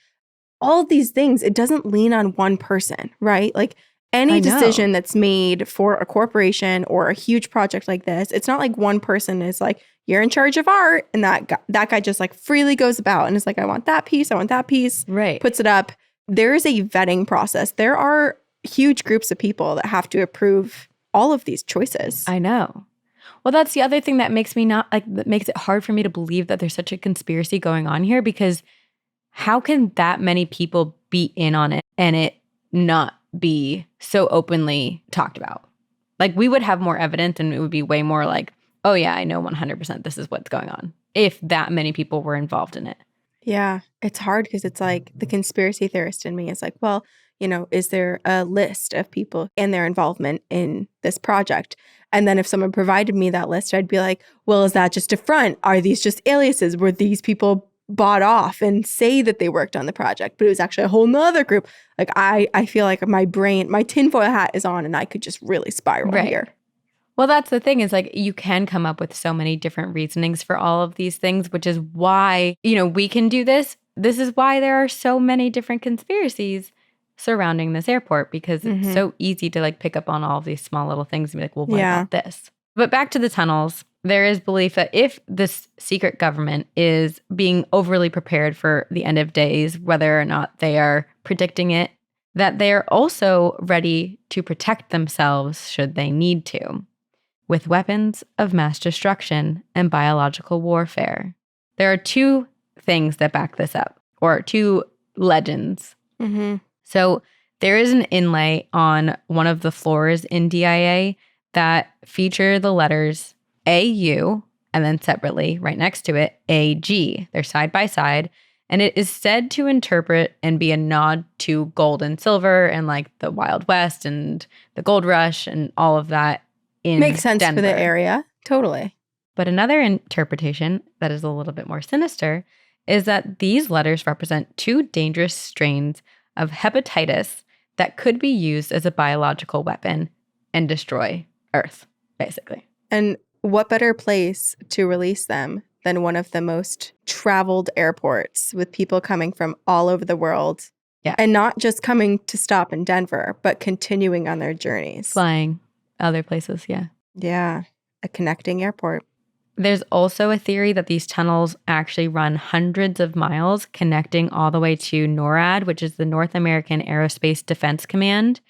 all of these things, it doesn't lean on one person, right? Like, any decision that's made for a corporation or a huge project like this, it's not like one person is like, you're in charge of art, and that guy just like freely goes about and is like, I want that piece, Right. puts it up. There is a vetting process. There are huge groups of people that have to approve all of these choices. I know. Well, that's the other thing that makes that makes it hard for me to believe that there's such a conspiracy going on here, because how can that many people be in on it and it not be so openly talked about? Like, we would have more evidence and it would be way more like, oh yeah, I know 100% this is what's going on, if that many people were involved in it. Yeah, it's hard because it's like the conspiracy theorist in me is like, well, is there a list of people and their involvement in this project? And then if someone provided me that list, I'd be like, well, is that just a front? Are these just aliases? Were these people bought off and say that they worked on the project, but it was actually a whole nother group? Like, I feel like my tinfoil hat is on and I could just really spiral here. Well, that's the thing, is like, you can come up with so many different reasonings for all of these things, which is why, we can do this. This is why there are so many different conspiracies surrounding this airport, because it's so easy to like pick up on all of these small little things and be like, well, what about this? But back to the tunnels, there is belief that if this secret government is being overly prepared for the end of days, whether or not they are predicting it, that they are also ready to protect themselves should they need to, with weapons of mass destruction and biological warfare. There are two things that back this up, or two legends. Mm-hmm. So there is an inlay on one of the floors in DIA that feature the letters AU, and then separately, right next to it, AG. They're side by side. And it is said to interpret and be a nod to gold and silver and like the Wild West and the gold rush and all of that in Makes sense Denver. For the area. Totally. But another interpretation that is a little bit more sinister is that these letters represent two dangerous strains of hepatitis that could be used as a biological weapon and destroy Earth, basically. And what better place to release them than one of the most traveled airports, with people coming from all over the world. Yeah. And not just coming to stop in Denver, but continuing on their journeys. Flying other places, yeah. Yeah, a connecting airport. There's also a theory that these tunnels actually run hundreds of miles, connecting all the way to NORAD, which is the North American Aerospace Defense Command,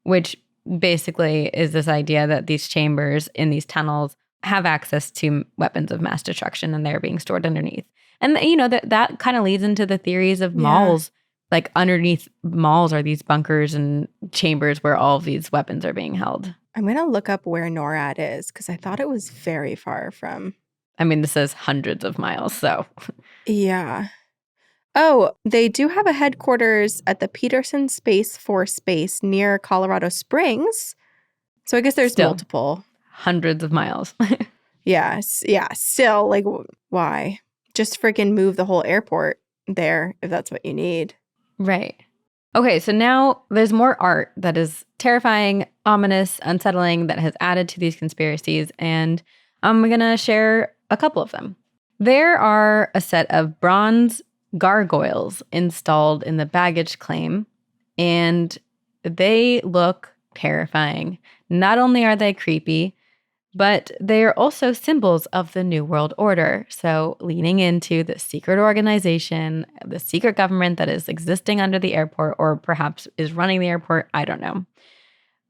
which basically is this idea that these chambers in these tunnels have access to weapons of mass destruction and they're being stored underneath. And, that kind of leads into the theories of malls. Like, underneath malls are these bunkers and chambers where all of these weapons are being held. I'm going to look up where NORAD is, because I thought it was very far from. I mean, this says hundreds of miles, so. Yeah. Oh, they do have a headquarters at the Peterson Space Force Base near Colorado Springs. So I guess there's multiple. Hundreds of miles. Yes. Yeah. Still, like, why? Just freaking move the whole airport there if that's what you need. Right. Okay, so now there's more art that is terrifying, ominous, unsettling, that has added to these conspiracies, and I'm going to share a couple of them. There are a set of bronze gargoyles installed in the baggage claim, and they look terrifying. Not only are they creepy, but they are also symbols of the New World Order. So leaning into the secret organization, the secret government that is existing under the airport, or perhaps is running the airport, I don't know.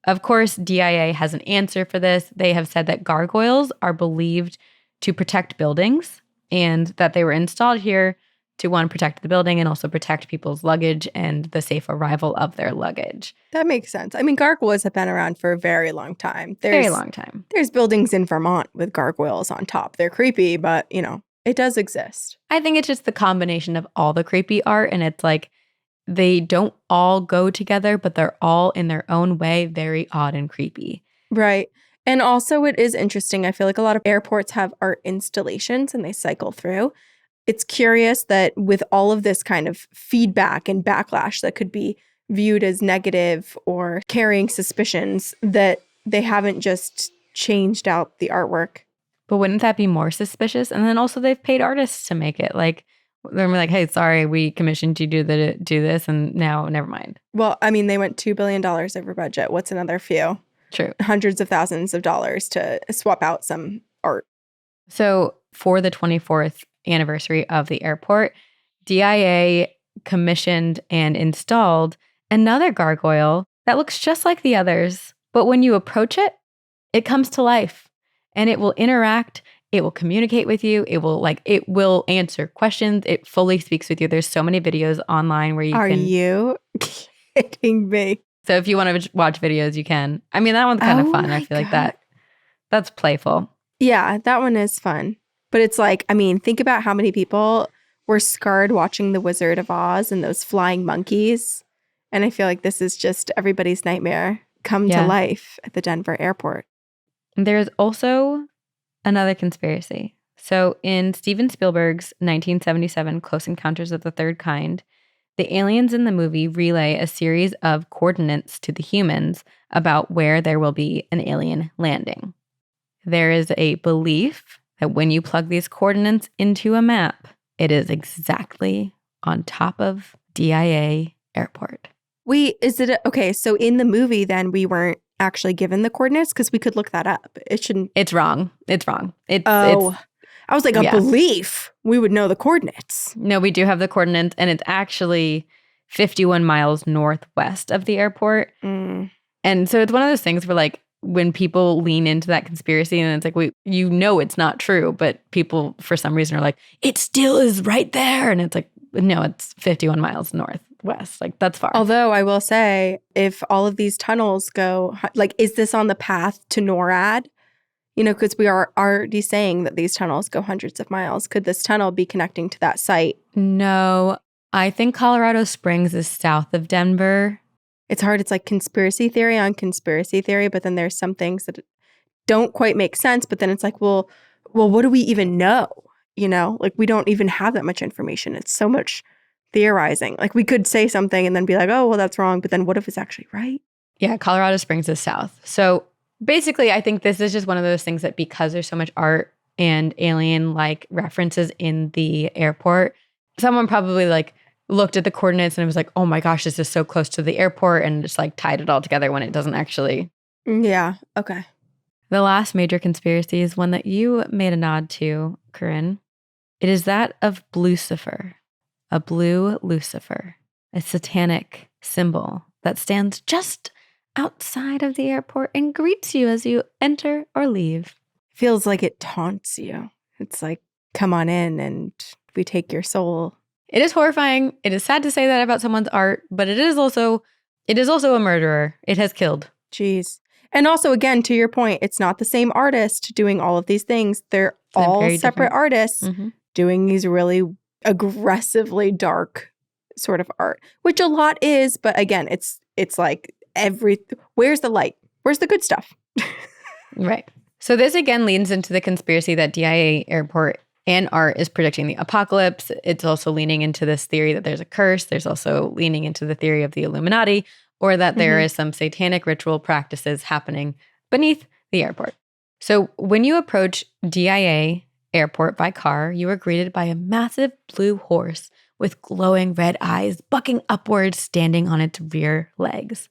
Of course, DIA has an answer for this. They have said that gargoyles are believed to protect buildings, and that they were installed here to, one, protect the building and also protect people's luggage and the safe arrival of their luggage. That makes sense. I mean, gargoyles have been around for a very long time. Very long time. There's buildings in Vermont with gargoyles on top. They're creepy, but, it does exist. I think it's just the combination of all the creepy art, and it's like they don't all go together, but they're all in their own way very odd and creepy. Right. And also, it is interesting. I feel like a lot of airports have art installations and they cycle through. It's curious that with all of this kind of feedback and backlash that could be viewed as negative or carrying suspicions that they haven't just changed out the artwork. But wouldn't that be more suspicious? And then also they've paid artists to make it. Like, they're like, hey, sorry, we commissioned you to do this, and now never mind. Well, I mean, they went $2 billion over budget. What's another few? True. Hundreds of thousands of dollars to swap out some art. So for the 24th anniversary of the airport, DIA commissioned and installed another gargoyle that looks just like the others. But when you approach it, it comes to life and it will interact. It will communicate with you. It will answer questions. It fully speaks with you. There's so many videos online where you Are can. Are you kidding me? So if you want to watch videos, you can. I mean, that one's kind of fun. I feel like that's playful. Yeah, that one is fun. But it's like, I mean, think about how many people were scarred watching The Wizard of Oz and those flying monkeys. And I feel like this is just everybody's nightmare come to life at the Denver airport. There's also another conspiracy. So in Steven Spielberg's 1977 Close Encounters of the Third Kind, the aliens in the movie relay a series of coordinates to the humans about where there will be an alien landing. There is a belief that when you plug these coordinates into a map, it is exactly on top of DIA Airport. Wait, is it okay? So in the movie, then we weren't actually given the coordinates because we could look that up. It shouldn't. It's wrong. It's wrong. I was like, a belief we would know the coordinates. No, we do have the coordinates, and it's actually 51 miles northwest of the airport. Mm. And so it's one of those things where, like, when people lean into that conspiracy and it's like, it's not true, but people for some reason are like, it still is right there. And it's like, no, it's 51 miles northwest. Like, that's far. Although I will say, if all of these tunnels go, like, is this on the path to NORAD? You know, because we are already saying that these tunnels go hundreds of miles. Could this tunnel be connecting to that site? No, I think Colorado Springs is south of Denver. It's hard. It's like conspiracy theory on conspiracy theory, but then there's some things that don't quite make sense. But then it's like, well, what do we even know? You know, like, we don't even have that much information. It's so much theorizing. Like, we could say something and then be like, oh, well, that's wrong. But then what if it's actually right? Yeah, Colorado Springs is south. So basically, I think this is just one of those things that because there's so much art and alien-like references in the airport, someone probably like looked at the coordinates and it was like, oh my gosh, this is so close to the airport, and just like tied it all together when it doesn't actually. Yeah, okay. The last major conspiracy is one that you made a nod to, Corinne. It is that of Blucifer, a blue Lucifer, a satanic symbol that stands just outside of the airport and greets you as you enter or leave. Feels like it taunts you. It's like, come on in and we take your soul. It is horrifying. It is sad to say that about someone's art, but it is also a murderer. It has killed. Jeez. And also, again, to your point, it's not the same artist doing all of these things. They're all separate artists doing these really aggressively dark sort of art, which a lot is. But again, it's like where's the light? Where's the good stuff? Right. So this again leans into the conspiracy that DIA Airport and art is predicting the apocalypse. It's also leaning into this theory that there's a curse. There's also leaning into the theory of the Illuminati, or that there is some satanic ritual practices happening beneath the airport. So when you approach DIA Airport by car, you are greeted by a massive blue horse with glowing red eyes, bucking upwards, standing on its rear legs.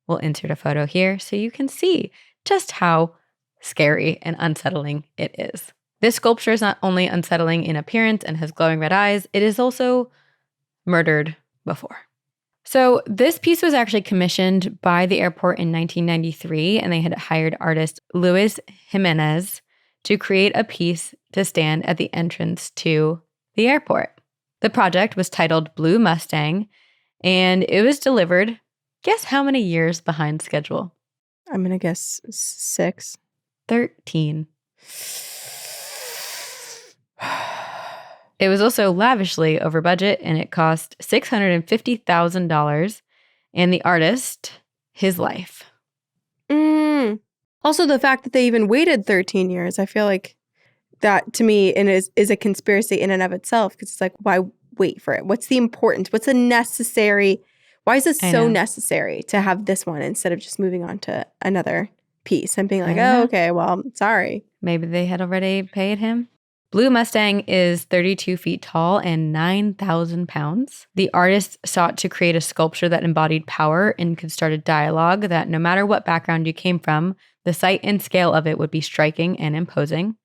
We'll insert a photo here so you can see just how scary and unsettling it is. This sculpture is not only unsettling in appearance and has glowing red eyes, it is also murdered before. So this piece was actually commissioned by the airport in 1993, and they had hired artist Luis Jimenez to create a piece to stand at the entrance to the airport. The project was titled Blue Mustang, and it was delivered, guess how many years behind schedule? I'm going to guess 6. 13. It was also lavishly over budget, and it cost $650,000, and the artist, his life. Also, the fact that they even waited 13 years, I feel like that, to me, is a conspiracy in and of itself, because it's like, why wait for it? What's the importance? What's the necessary? Why is this I so know. necessary to have this one instead of just moving on to another piece and being like, I don't oh, know. okay, well, sorry. Maybe they had already paid him. Blue Mustang is 32 feet tall and 9,000 pounds. The artist sought to create a sculpture that embodied power and could start a dialogue that no matter what background you came from, the sight and scale of it would be striking and imposing.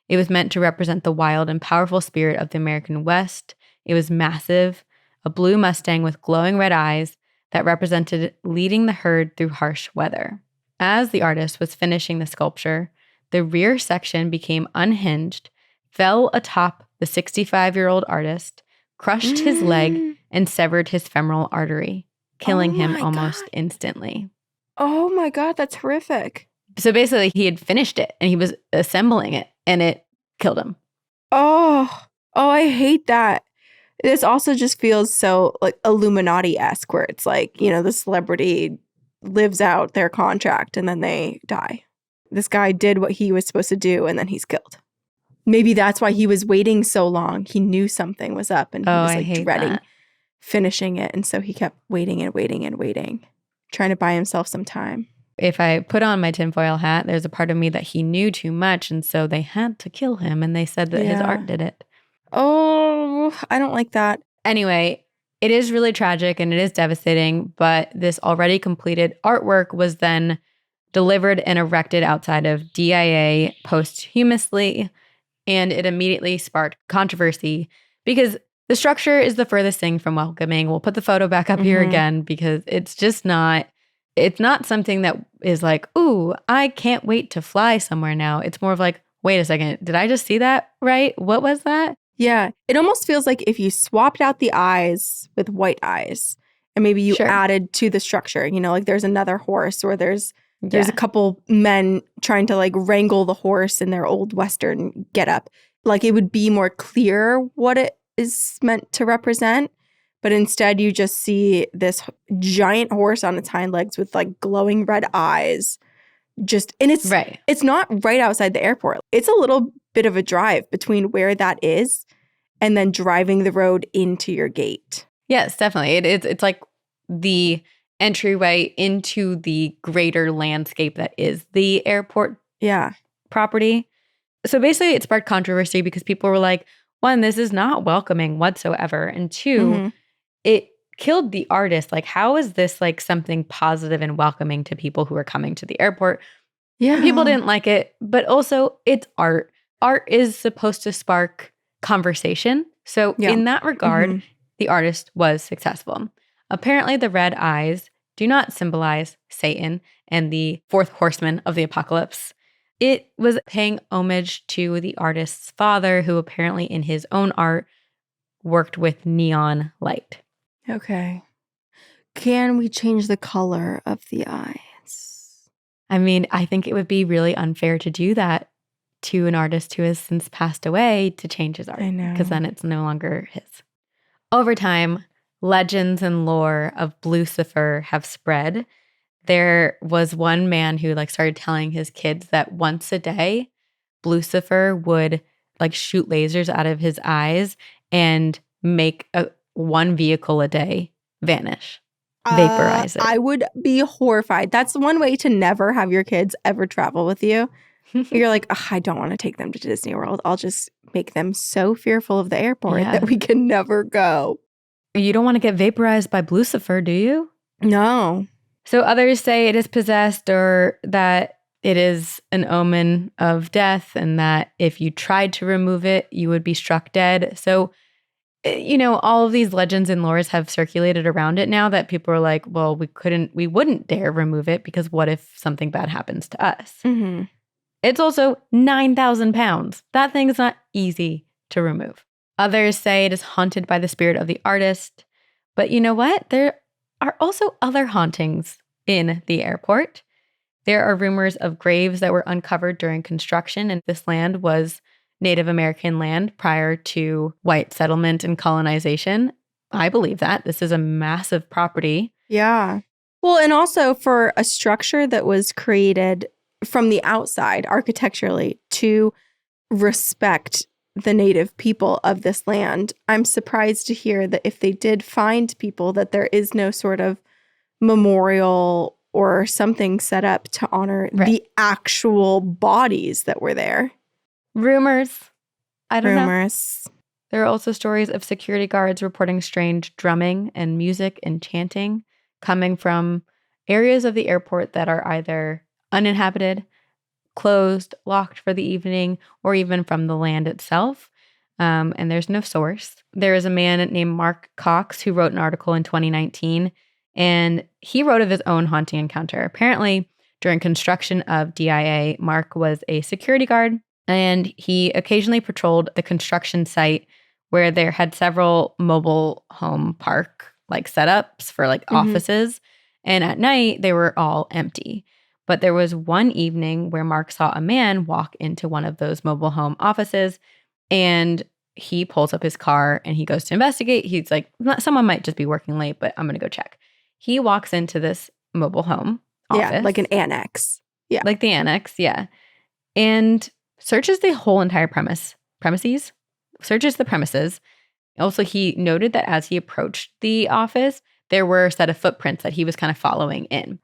It was meant to represent the wild and powerful spirit of the American West. It was massive, a blue Mustang with glowing red eyes that represented leading the herd through harsh weather. As the artist was finishing the sculpture, the rear section became unhinged, fell atop the 65-year-old artist, crushed his leg, and severed his femoral artery, killing him almost instantly. Oh my God, that's horrific. So basically, he had finished it and he was assembling it and it killed him. Oh, I hate that. This also just feels so like Illuminati-esque where it's like, you know, the celebrity lives out their contract and then they die. This guy did what he was supposed to do and then he's killed. Maybe that's why he was waiting so long. He knew something was up and he was like dreading finishing it. And so he kept waiting and waiting and waiting, trying to buy himself some time. If I put on my tinfoil hat, there's a part of me that he knew too much. And so they had to kill him. And they said that his art did it. Oh, I don't like that. Anyway, it is really tragic and it is devastating. But this already completed artwork was then delivered and erected outside of DIA posthumously. And it immediately sparked controversy because the structure is the furthest thing from welcoming. We'll put the photo back up here again because it's just not. It's not something that is like, ooh, I can't wait to fly somewhere now. It's more of like, wait a second, did I just see that right? What was that? Yeah. It almost feels like if you swapped out the eyes with white eyes and maybe you added to the structure, you know, like there's another horse or there's a couple men trying to like wrangle the horse in their old Western getup. Like it would be more clear what it is meant to represent. But instead, you just see this giant horse on its hind legs with like glowing red eyes. And it's not right outside the airport. It's a little bit of a drive between where that is and then driving the road into your gate. Yes, definitely. It's like the entryway into the greater landscape that is the airport property. So basically, it sparked controversy because people were like, one, this is not welcoming whatsoever. And two, it killed the artist. Like, how is this like something positive and welcoming to people who are coming to the airport? Yeah. People didn't like it, but also it's art. Art is supposed to spark conversation. So in that regard, the artist was successful. Apparently, the red eyes do not symbolize Satan and the fourth horseman of the apocalypse. It was paying homage to the artist's father, who apparently in his own art worked with neon light. Okay. Can we change the color of the eyes? I mean, I think it would be really unfair to do that to an artist who has since passed away to change his art. I know. Because then it's no longer his. Over time, legends and lore of Blucifer have spread. There was one man who like started telling his kids that once a day, Blucifer would like shoot lasers out of his eyes and make one vehicle a day vanish, vaporize it. I would be horrified. That's one way to never have your kids ever travel with you. You're like, I don't want to take them to Disney World. I'll just make them so fearful of the airport that we can never go. You don't want to get vaporized by Blucifer, do you? No. So others say it is possessed or that it is an omen of death and that if you tried to remove it, you would be struck dead. So, you know, all of these legends and lores have circulated around it now that people are like, well, we wouldn't dare remove it because what if something bad happens to us? It's also 9,000 pounds. That thing is not easy to remove. Others say it is haunted by the spirit of the artist. But you know what? There are also other hauntings in the airport. There are rumors of graves that were uncovered during construction, and this land was Native American land prior to white settlement and colonization. I believe that. This is a massive property. Yeah. Well, and also for a structure that was created from the outside architecturally to respect the native people of this land. I'm surprised to hear that if they did find people, that there is no sort of memorial or something set up to honor the actual bodies that were there. Rumors. I don't know. Rumors. There are also stories of security guards reporting strange drumming and music and chanting coming from areas of the airport that are either uninhabited, closed, locked for the evening, or even from the land itself. And there's no source. There is a man named Mark Cox who wrote an article in 2019, and he wrote of his own haunting encounter. Apparently, during construction of DIA, Mark was a security guard, and he occasionally patrolled the construction site where there had several mobile home park like setups for like offices. And at night, they were all empty. But there was one evening where Mark saw a man walk into one of those mobile home offices, and he pulls up his car and he goes to investigate. He's like, someone might just be working late, but I'm going to go check. He walks into this mobile home office. Yeah, like an annex. Yeah. Like the annex, yeah. And searches the whole entire premises. Searches the premises. Also, he noted that as he approached the office, there were a set of footprints that he was kind of following in.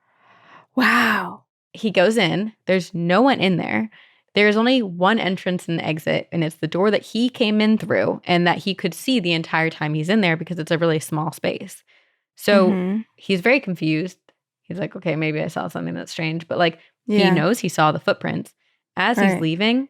Wow. He goes in. There's no one in there. There's only one entrance and exit, and it's the door that he came in through and that he could see the entire time he's in there because it's a really small space. So he's very confused. He's like, okay, maybe I saw something that's strange. But like he knows he saw the footprints. As he's leaving,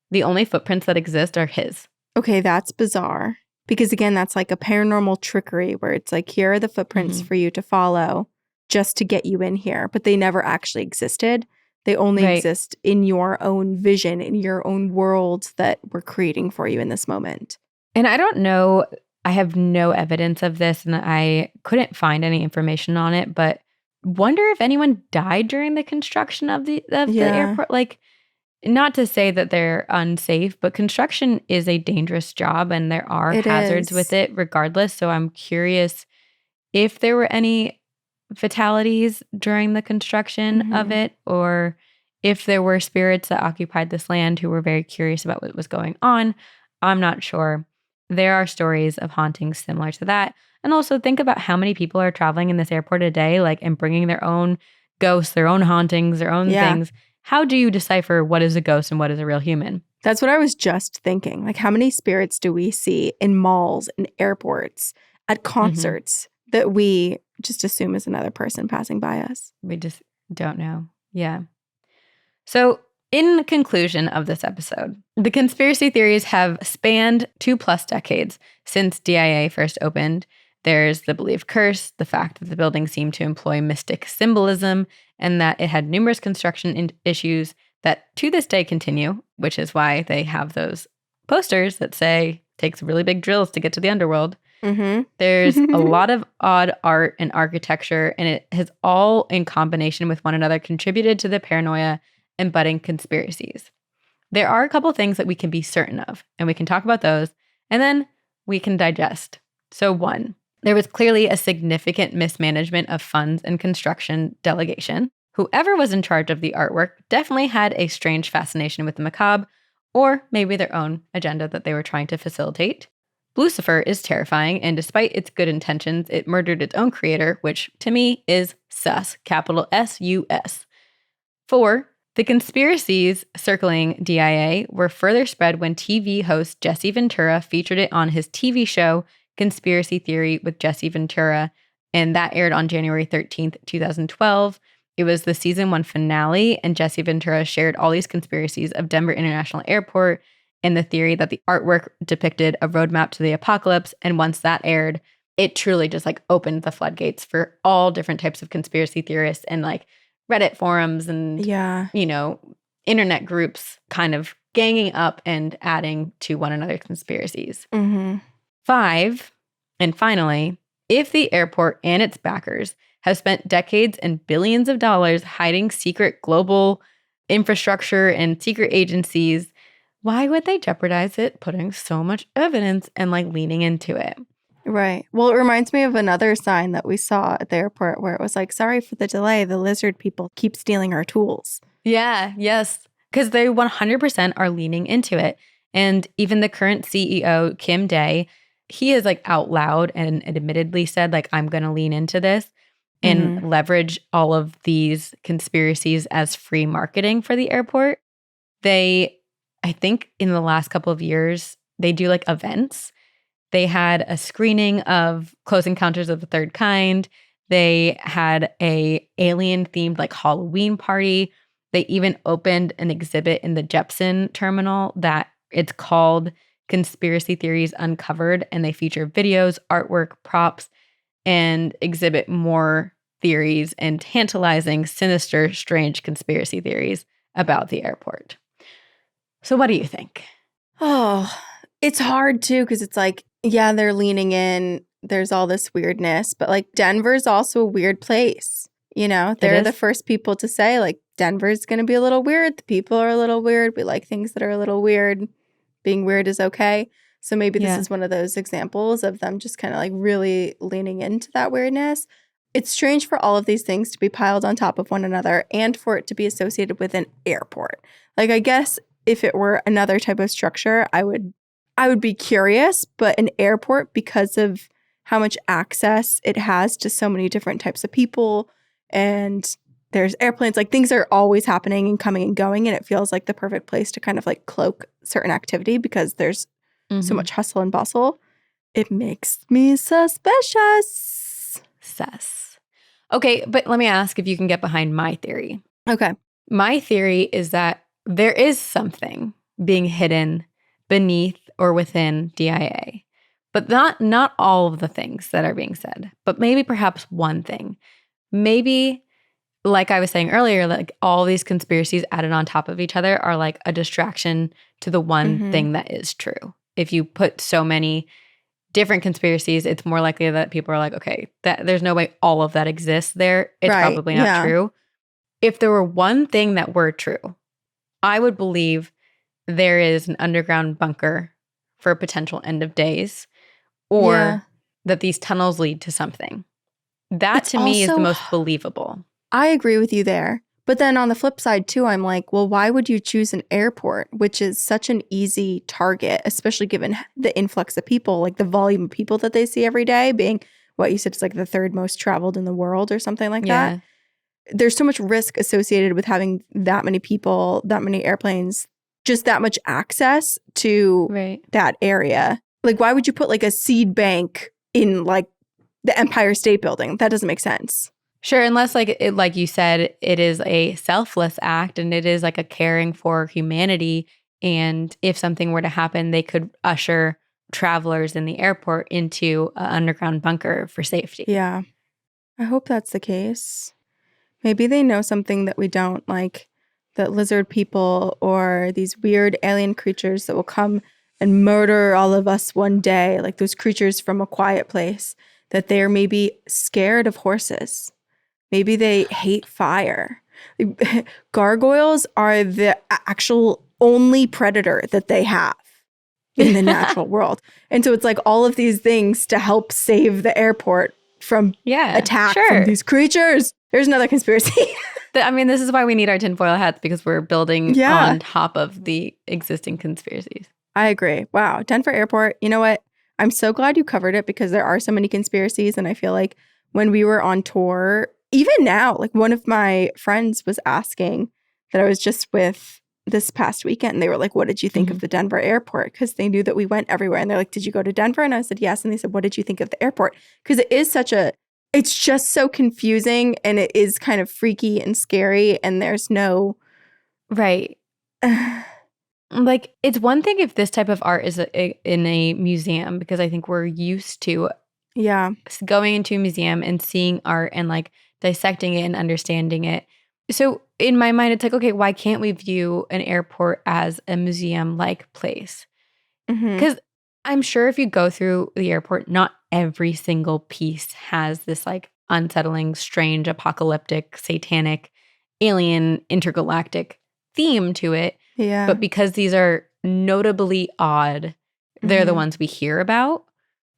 the only footprints that exist are his. Okay, that's bizarre. Because again, that's like a paranormal trickery where it's like, here are the footprints for you to follow just to get you in here. But they never actually existed. They only exist in your own vision, in your own world that we're creating for you in this moment. And I don't know, I have no evidence of this and I couldn't find any information on it, but wonder if anyone died during the construction of the airport. Like, not to say that they're unsafe, but construction is a dangerous job and there are hazards with it regardless. So I'm curious if there were any fatalities during the construction of it, or if there were spirits that occupied this land who were very curious about what was going on. I'm not sure. There are stories of hauntings similar to that. And also think about how many people are traveling in this airport a day, like, and bringing their own ghosts, their own hauntings, their own things. How do you decipher what is a ghost and what is a real human? That's what I was just thinking. Like, how many spirits do we see in malls and airports, at concerts, that we just assume is another person passing by us? We just don't know. Yeah. So in conclusion of this episode, the conspiracy theories have spanned 2+ decades since DIA first opened. There's the believed curse, the fact that the building seemed to employ mystic symbolism, and that it had numerous construction issues that to this day continue, which is why they have those posters that say, takes really big drills to get to the underworld. There's a lot of odd art and architecture, and it has all in combination with one another contributed to the paranoia and budding conspiracies. There are a couple things that we can be certain of, and we can talk about those, and then we can digest. So 1, there was clearly a significant mismanagement of funds and construction delegation. Whoever was in charge of the artwork definitely had a strange fascination with the macabre, or maybe their own agenda that they were trying to facilitate. Blucifer is terrifying, and despite its good intentions, it murdered its own creator, which to me is sus, capital S-U-S. 4, the conspiracies circling DIA were further spread when TV host Jesse Ventura featured it on his TV show, Conspiracy Theory with Jesse Ventura, and that aired on January 13th, 2012. It was the season 1 finale, and Jesse Ventura shared all these conspiracies of Denver International Airport and the theory that the artwork depicted a roadmap to the apocalypse. And once that aired, it truly just like opened the floodgates for all different types of conspiracy theorists and like Reddit forums and, you know, internet groups kind of ganging up and adding to one another's conspiracies. 5, and finally, if the airport and its backers have spent decades and billions of dollars hiding secret global infrastructure and secret agencies, why would they jeopardize it putting so much evidence and like leaning into it? Right. Well, it reminds me of another sign that we saw at the airport where it was like, sorry for the delay. The lizard people keep stealing our tools. Yeah. Yes. Because they 100% are leaning into it. And even the current CEO, Kim Day, he is like out loud and admittedly said, like, I'm going to lean into this and leverage all of these conspiracies as free marketing for the airport. I think in the last couple of years, they do like events. They had a screening of Close Encounters of the Third Kind. They had a alien-themed like Halloween party. They even opened an exhibit in the Jepson terminal that it's called Conspiracy Theories Uncovered, and they feature videos, artwork, props, and exhibit more theories and tantalizing, sinister, strange conspiracy theories about the airport. So what do you think? Oh, it's hard too, because it's like, yeah, they're leaning in. There's all this weirdness, but like Denver's also a weird place. You know, they're the first people to say like Denver's going to be a little weird. The people are a little weird. We like things that are a little weird. Being weird is okay. So maybe this is one of those examples of them just kind of like really leaning into that weirdness. It's strange for all of these things to be piled on top of one another and for it to be associated with an airport. Like, I guess if it were another type of structure, I would be curious, but an airport, because of how much access it has to so many different types of people, and there's airplanes, like things are always happening and coming and going, and it feels like the perfect place to kind of like cloak certain activity because there's so much hustle and bustle. It makes me suspicious. Sus. Okay, but let me ask if you can get behind my theory. Okay. My theory is that there is something being hidden beneath or within DIA, but not all of the things that are being said, but maybe perhaps one thing. Maybe, like I was saying earlier, like all these conspiracies added on top of each other are like a distraction to the one thing that is true. If you put so many different conspiracies, it's more likely that people are like, okay, there's no way all of that exists there. It's probably not true. If there were one thing that were true, I would believe there is an underground bunker for a potential end of days, or that these tunnels lead to something. That to me is the most believable. I agree with you there. But then on the flip side too, I'm like, well, why would you choose an airport, which is such an easy target, especially given the influx of people, like the volume of people that they see every day being what you said, it's like the third most traveled in the world or something like that. There's so much risk associated with having that many people, that many airplanes, just that much access to that area. Like, why would you put like a seed bank in like the Empire State Building? That doesn't make sense. Sure, unless like you said, it is a selfless act and it is like a caring for humanity. And if something were to happen, they could usher travelers in the airport into an underground bunker for safety. Yeah, I hope that's the case. Maybe they know something that we don't, like that lizard people or these weird alien creatures that will come and murder all of us one day, like those creatures from A Quiet Place, that they're maybe scared of horses. Maybe they hate fire. Gargoyles are the actual only predator that they have in the natural world. And so it's like all of these things to help save the airport from attack from these creatures. There's another conspiracy. I mean, this is why we need our tinfoil hats, because we're building on top of the existing conspiracies. I agree. Wow. Denver Airport. You know what? I'm so glad you covered it because there are so many conspiracies. And I feel like when we were on tour, even now, like one of my friends was asking that I was just with this past weekend. And they were like, what did you think of the Denver airport? Because they knew that we went everywhere. And they're like, did you go to Denver? And I said, yes. And they said, what did you think of the airport? Because it is it's just so confusing and it is kind of freaky and scary. And there's no. Right. Like, it's one thing if this type of art is in a museum, because I think we're used to going into a museum and seeing art and like dissecting it and understanding it. So in my mind, it's like, okay, why can't we view an airport as a museum-like place? Because I'm sure if you go through the airport, not every single piece has this like unsettling, strange, apocalyptic, satanic, alien, intergalactic theme to it. Yeah. But because these are notably odd, they're the ones we hear about.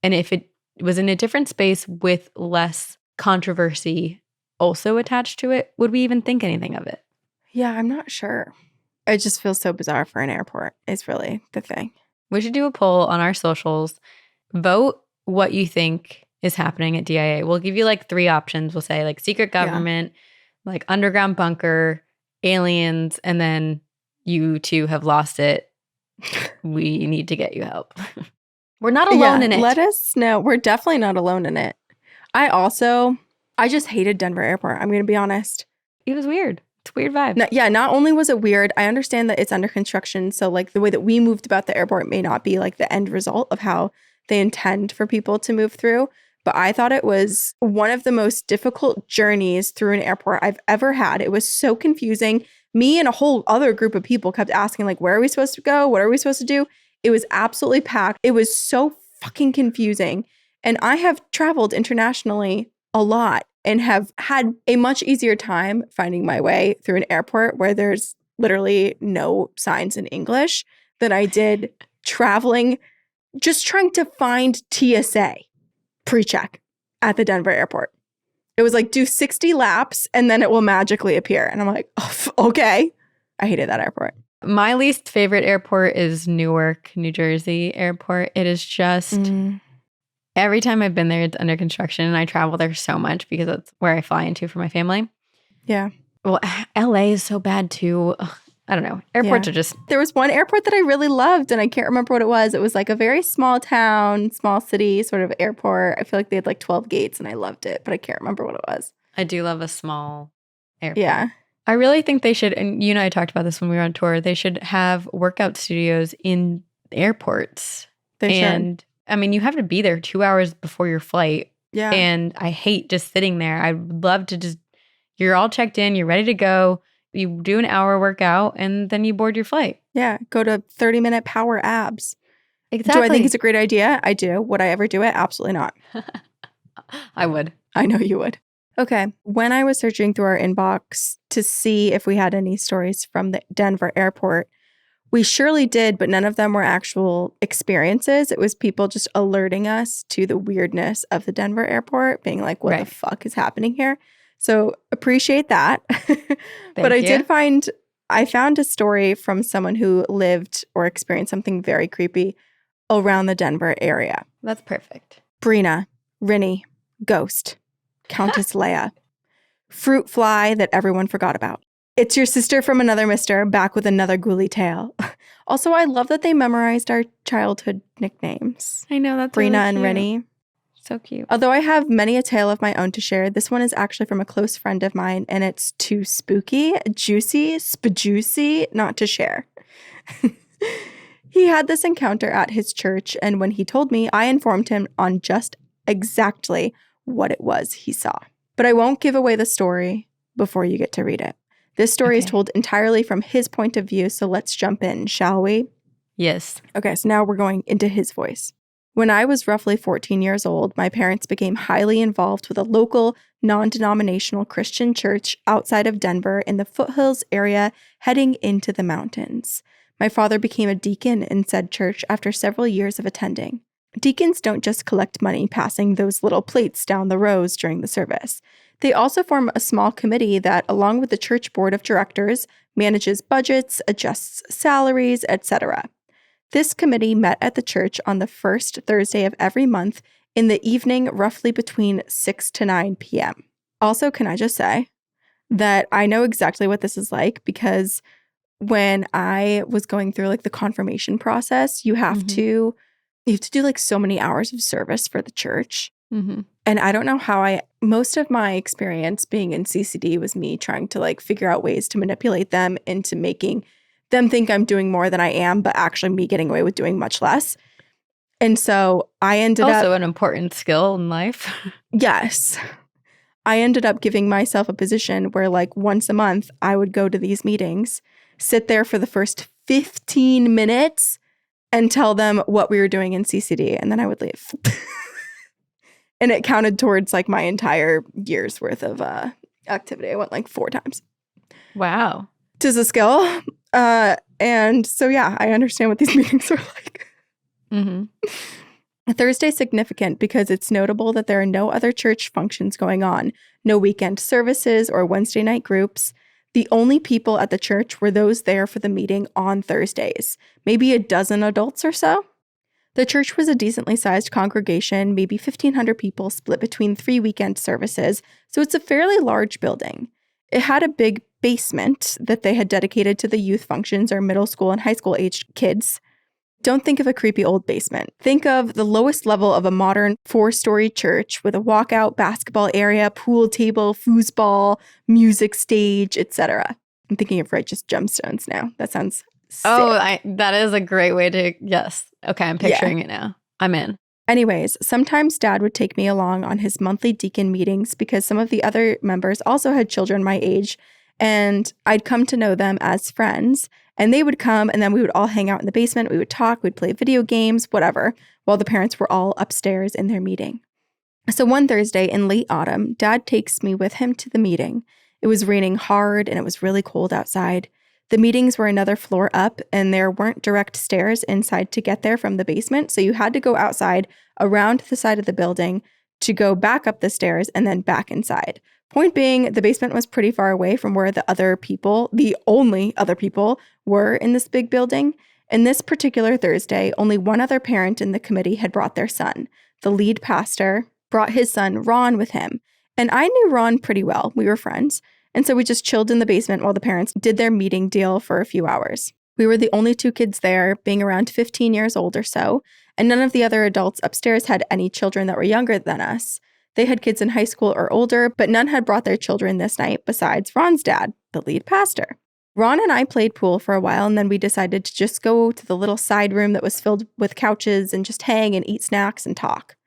And if it was in a different space with less controversy also attached to it, would we even think anything of it? Yeah, I'm not sure. It just feels so bizarre for an airport is really the thing. We should do a poll on our socials. Vote what you think is happening at DIA. We'll give you like 3 options. We'll say like secret government, like underground bunker, aliens, and then you two have lost it. We need to get you help. We're not alone in it. Let us know. We're definitely not alone in it. I just hated Denver Airport. I'm going to be honest. It was weird. It's a weird vibe. Not only was it weird, I understand that it's under construction. So like the way that we moved about the airport may not be like the end result of how they intend for people to move through. But I thought it was one of the most difficult journeys through an airport I've ever had. It was so confusing. Me and a whole other group of people kept asking like, where are we supposed to go? What are we supposed to do? It was absolutely packed. It was so fucking confusing. And I have traveled internationally a lot and have had a much easier time finding my way through an airport where there's literally no signs in English than I did traveling, just trying to find TSA pre-check at the Denver airport. It was like, do 60 laps and then it will magically appear. And I'm like, oh, okay. I hated that airport. My least favorite airport is Newark, New Jersey airport. It is just... Every time I've been there, it's under construction, and I travel there so much because that's where I fly into for my family. Yeah. Well, LA is so bad too. Ugh, I don't know. Airports are just... There was one airport that I really loved, and I can't remember what it was. It was like a very small town, small city sort of airport. I feel like they had like 12 gates, and I loved it, but I can't remember what it was. I do love a small airport. Yeah. I really think they should, and you and I talked about this when we were on tour, they should have workout studios in airports. They should. I mean, you have to be there 2 hours before your flight. Yeah. And I hate just sitting there. I'd love to just, you're all checked in, you're ready to go. You do an hour workout and then you board your flight. Yeah. Go to 30-minute power abs. Exactly. Do I think it's a great idea? I do. Would I ever do it? Absolutely not. I would. I know you would. Okay. When I was searching through our inbox to see if we had any stories from the Denver airport, we surely did, but none of them were actual experiences. It was people just alerting us to the weirdness of the Denver airport, being like, what the fuck is happening here? So appreciate that. But I found a story from someone who lived or experienced something very creepy around the Denver area. That's perfect. Sabrina, Rinny, Ghost, Countess Leia, fruit fly that everyone forgot about. It's your sister from another mister, back with another ghouly tale. Also, I love that they memorized our childhood nicknames. I know, that's Sabrina really and Rinny. So cute. Although I have many a tale of my own to share, this one is actually from a close friend of mine, and it's too spooky, juicy, spajuicy not to share. He had this encounter at his church, and when he told me, I informed him on just exactly what it was he saw. But I won't give away the story before you get to read it. This story is told entirely from his point of view, so let's jump in, shall we? Yes. Okay, so now we're going into his voice. When I was roughly 14 years old, my parents became highly involved with a local, non-denominational Christian church outside of Denver in the foothills area heading into the mountains. My father became a deacon in said church after several years of attending. Deacons don't just collect money passing those little plates down the rows during the service. They also form a small committee that, along with the church board of directors, manages budgets, adjusts salaries, etc. This committee met at the church on the first Thursday of every month in the evening, roughly between 6 to 9 p.m. Also, can I just say that I know exactly what this is like, because when I was going through like the confirmation process, you have to do like so many hours of service for the church. And I don't know how most of my experience being in CCD was me trying to like figure out ways to manipulate them into making them think I'm doing more than I am, but actually me getting away with doing much less. And so I ended up... Also an important skill in life. Yes. I ended up giving myself a position where like once a month I would go to these meetings, sit there for the first 15 minutes and tell them what we were doing in CCD, and then I would leave. And it counted towards like my entire year's worth of activity. I went like 4 times. Wow. Tis a skill. And so, yeah, I understand what these meetings are like. Thursday's significant because it's notable that there are no other church functions going on, no weekend services or Wednesday night groups. The only people at the church were those there for the meeting on Thursdays, maybe a dozen adults or so. The church was a decently sized congregation, maybe 1,500 people split between 3 weekend services, so it's a fairly large building. It had a big basement that they had dedicated to the youth functions or middle school and high school aged kids. Don't think of a creepy old basement. Think of the lowest level of a modern 4-story church with a walkout basketball area, pool table, foosball, music stage, etc. I'm thinking of Righteous Gemstones now. That sounds sick. That is a great way to, yes. Okay, I'm picturing it now. I'm in. Anyways, sometimes Dad would take me along on his monthly deacon meetings because some of the other members also had children my age, and I'd come to know them as friends. And they would come, and then we would all hang out in the basement. We would talk, we'd play video games, whatever, while the parents were all upstairs in their meeting. So one Thursday in late autumn, Dad takes me with him to the meeting. It was raining hard, and it was really cold outside. The meetings were another floor up, and there weren't direct stairs inside to get there from the basement, so you had to go outside around the side of the building to go back up the stairs and then back inside. Point being, the basement was pretty far away from where the only other people, were in this big building. And this particular Thursday, only one other parent in the committee had brought their son. The lead pastor brought his son, Ron, with him. And I knew Ron pretty well. We were friends. And so we just chilled in the basement while the parents did their meeting deal for a few hours. We were the only 2 kids there, being around 15 years old or so, and none of the other adults upstairs had any children that were younger than us. They had kids in high school or older, but none had brought their children this night besides Ron's dad, the lead pastor. Ron and I played pool for a while, and then we decided to just go to the little side room that was filled with couches and just hang and eat snacks and talk.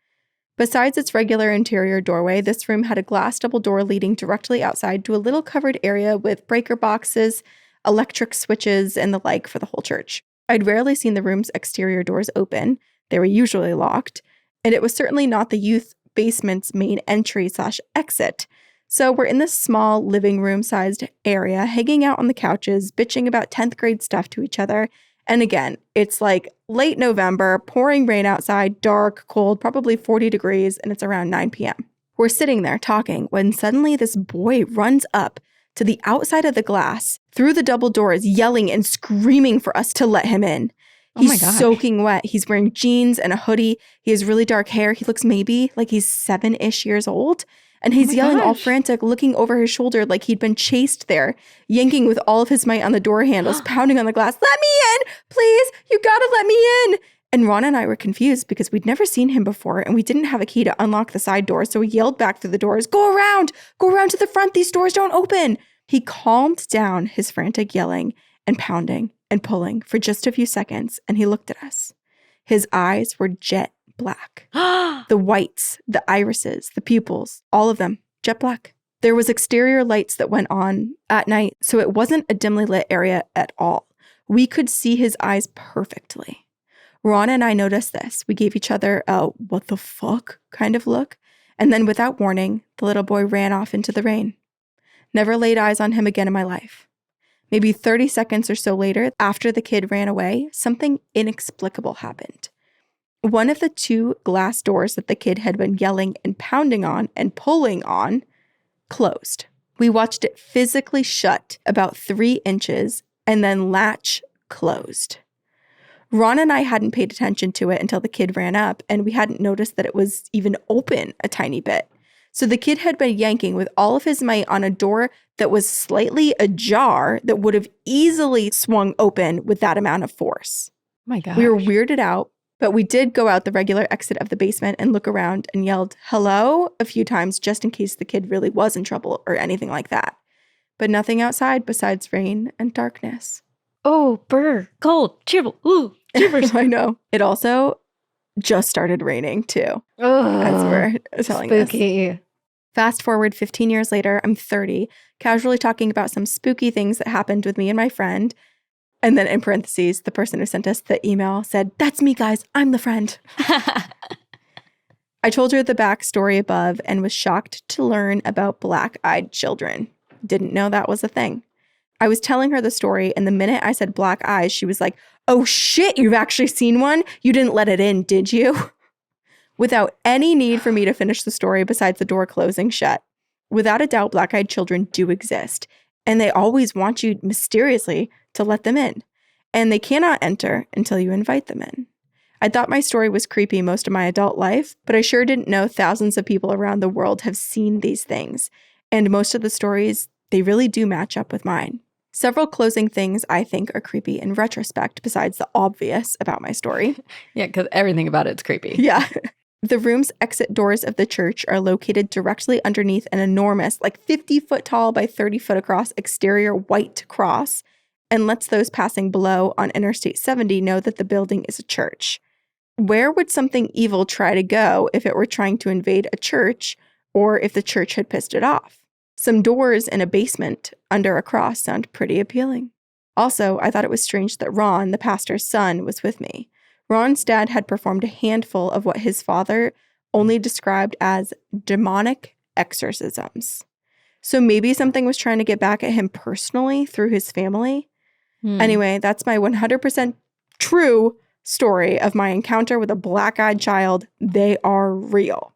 Besides its regular interior doorway, this room had a glass double door leading directly outside to a little covered area with breaker boxes, electric switches, and the like for the whole church. I'd rarely seen the room's exterior doors open. They were usually locked, and it was certainly not the youth basement's main entry/exit. So we're in this small living room-sized area, hanging out on the couches, bitching about 10th grade stuff to each other. And again, it's like late November, pouring rain outside, dark, cold, probably 40 degrees, and it's around 9 p.m. We're sitting there talking when suddenly this boy runs up to the outside of the glass, through the double doors, yelling and screaming for us to let him in. He's soaking wet. He's wearing jeans and a hoodie. He has really dark hair. He looks maybe like he's 7-ish years old. And he's yelling all frantic, looking over his shoulder like he'd been chased there, yanking with all of his might on the door handles, pounding on the glass. Let me in, please. You gotta let me in. And Ron and I were confused because we'd never seen him before and we didn't have a key to unlock the side doors. So we yelled back through the doors, go around to the front. These doors don't open. He calmed down his frantic yelling and pounding and pulling for just a few seconds. And he looked at us. His eyes were jet black. The whites, the irises, the pupils, all of them, jet black. There was exterior lights that went on at night, so it wasn't a dimly lit area at all. We could see his eyes perfectly. Ron and I noticed this. We gave each other a what the fuck kind of look, and then without warning, the little boy ran off into the rain. Never laid eyes on him again in my life. Maybe 30 seconds or so later, after the kid ran away, something inexplicable happened. One of the 2 glass doors that the kid had been yelling and pounding on and pulling on closed. We watched it physically shut about 3 inches and then latch closed. Ron and I hadn't paid attention to it until the kid ran up, and we hadn't noticed that it was even open a tiny bit. So the kid had been yanking with all of his might on a door that was slightly ajar that would have easily swung open with that amount of force. Oh my gosh. We were weirded out. But we did go out the regular exit of the basement and look around and yelled, hello, a few times just in case the kid really was in trouble or anything like that. But nothing outside besides rain and darkness. Oh, brr, cold, cheerful, ooh, cheers. I know. It also just started raining too. As we're telling spooky. This. Fast forward 15 years later, I'm 30, casually talking about some spooky things that happened with me and my friend. And then in parentheses, the person who sent us the email said, that's me, guys. I'm the friend. I told her the backstory above and was shocked to learn about black-eyed children. Didn't know that was a thing. I was telling her the story, and the minute I said black eyes, she was like, oh shit, you've actually seen one? You didn't let it in, did you? Without any need for me to finish the story besides the door closing shut. Without a doubt, black-eyed children do exist. and they always want you mysteriously to let them in. And they cannot enter until you invite them in. I thought my story was creepy most of my adult life, but I sure didn't know thousands of people around the world have seen these things. And most of the stories, they really do match up with mine. Several closing things I think are creepy in retrospect, besides the obvious about my story. Yeah, because everything about it's creepy. Yeah. The room's exit doors of the church are located directly underneath an enormous, like 50-foot tall by 30-foot across exterior white cross, and lets those passing below on Interstate 70 know that the building is a church. Where would something evil try to go if it were trying to invade a church, or if the church had pissed it off? Some doors in a basement under a cross sound pretty appealing. Also, I thought it was strange that Ron, the pastor's son, was with me. Ron's dad had performed a handful of what his father only described as demonic exorcisms. So maybe something was trying to get back at him personally through his family. Anyway, that's my 100% true story of my encounter with a black-eyed child. They are real.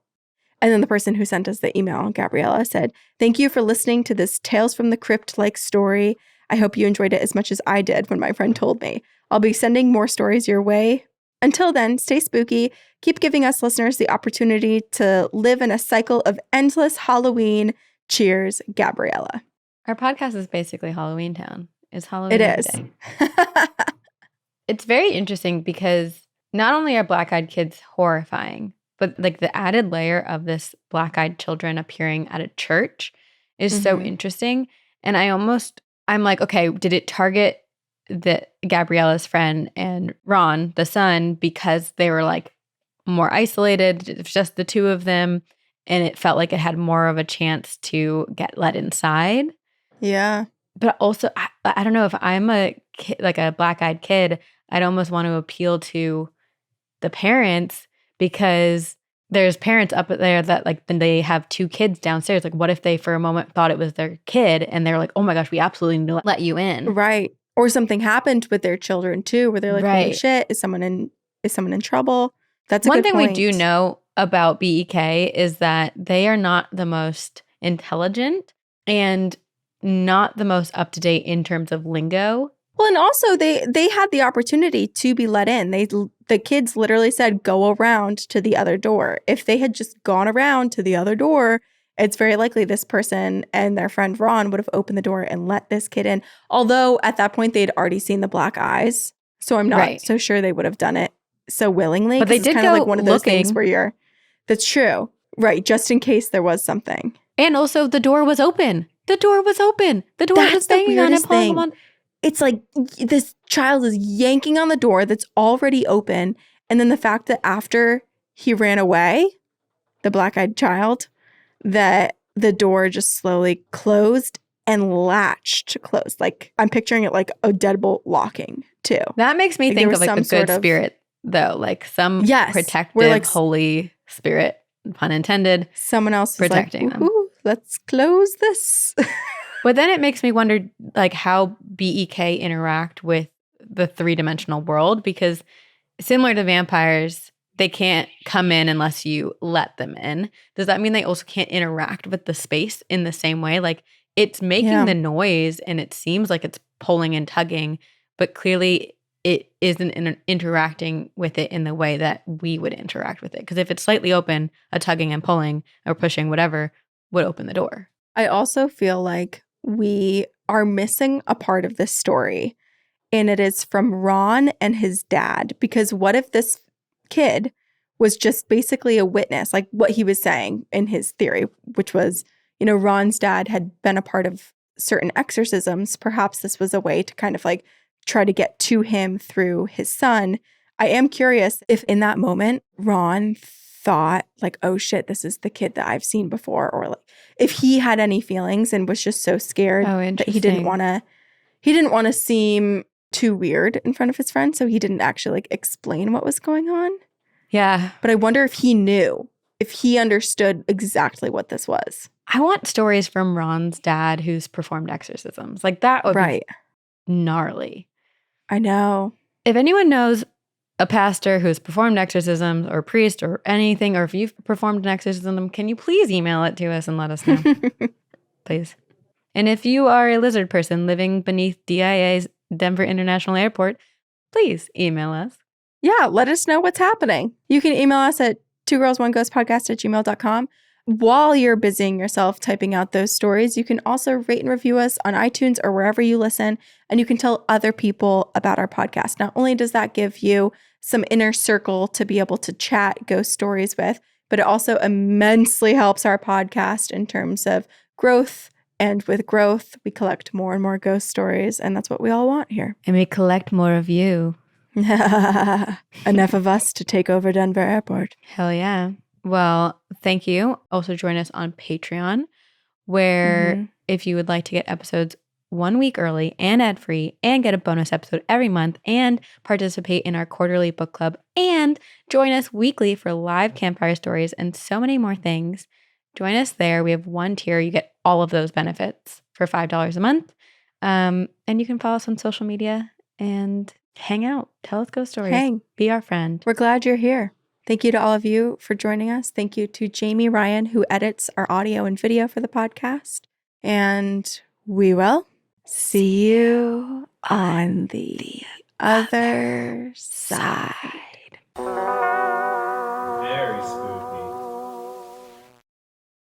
And then the person who sent us the email, Gabriella, said, "Thank you for listening to this Tales from the Crypt-like story. I hope you enjoyed it as much as I did when my friend told me. I'll be sending more stories your way. Until then, stay spooky. Keep giving us listeners the opportunity to live in a cycle of endless Halloween. Cheers, Gabriella." Our podcast is basically Halloween Town. It's Halloween It is. every day. It's very interesting because not only are black-eyed kids horrifying, but like the added layer of this black-eyed children appearing at a church is so interesting. And I'm like, okay, did it target Gabriella's friend and Ron, the son, because they were like more isolated, it was just the two of them, and it felt like it had more of a chance to get let inside? Yeah. But also, I don't know, if I'm a kid, like a black-eyed kid, I'd almost want to appeal to the parents, because there's parents up there that like, then they have two kids downstairs. Like, what if they for a moment thought it was their kid and they're like, oh my gosh, we absolutely need to let you in. Right. Or something happened with their children too, where they're like, holy shit, is someone in trouble? That's a One good thing point. we do know about BEK is that they are not the most intelligent and not the most up-to-date in terms of lingo. Well, and also they had the opportunity to be let in. The kids literally said, go around to the other door. If they had just gone around to the other door, it's very likely this person and their friend Ron would have opened the door and let this kid in. Although at that point they'd already seen the black eyes. So I'm not so sure they would have done it so willingly. But they did kind go of like one of those looking. things where that's true. Right. Just in case there was something. And also the door was open. The door was open. The door was banging on it. It's like this child is yanking on the door that's already open. And then the fact that after he ran away, the black-eyed child, that the door just slowly closed and latched closed. Like, I'm picturing it like a deadbolt locking too. That makes me think of like the good spirit, though. Like some protective, holy spirit, pun intended. Someone else is protecting like, them. Let's close this. But then it makes me wonder like how BEK interact with the three-dimensional world, because similar to vampires, they can't come in unless you let them in. Does that mean they also can't interact with the space in the same way? Like, it's making the noise and it seems like it's pulling and tugging, but clearly it isn't interacting with it in the way that we would interact with it. Because if it's slightly open, a tugging and pulling or pushing, whatever, would open the door. I also feel like we are missing a part of this story, and it is from Ron and his dad. Because what if this kid was just basically a witness, like what he was saying in his theory, which was, Ron's dad had been a part of certain exorcisms. Perhaps this was a way to kind of like try to get to him through his son. I am curious if in that moment, Ron thought like, oh shit, this is the kid that I've seen before, or like if he had any feelings and was just so scared that he didn't want to seem too weird in front of his friend, so he didn't actually like explain what was going on. Yeah. But I wonder if he knew, if he understood exactly what this was. I want stories from Ron's dad who's performed exorcisms. Like that would be gnarly. I know. If anyone knows a pastor who's performed exorcisms or priest or anything, or if you've performed an exorcism, can you please email it to us and let us know? Please. And if you are a lizard person living beneath DIA's Denver International Airport, please email us. Yeah, let us know what's happening. You can email us at twogirlsoneghostpodcast@gmail.com. While you're busying yourself typing out those stories, you can also rate and review us on iTunes or wherever you listen, and you can tell other people about our podcast. Not only does that give you some inner circle to be able to chat ghost stories with, but it also immensely helps our podcast in terms of growth. And with growth, we collect more and more ghost stories, and that's what we all want here. And we collect more of you. Enough of us to take over Denver Airport. Hell yeah. Well, thank you. Also join us on Patreon, where if you would like to get episodes 1 week early and ad-free and get a bonus episode every month and participate in our quarterly book club and join us weekly for live campfire stories and so many more things, join us there. We have one tier. You get all of those benefits for $5 a month. And you can follow us on social media and hang out. Tell us ghost stories. Be our friend. We're glad you're here. Thank you to all of you for joining us. Thank you to Jamie Ryan, who edits our audio and video for the podcast. And we will see you on the other side.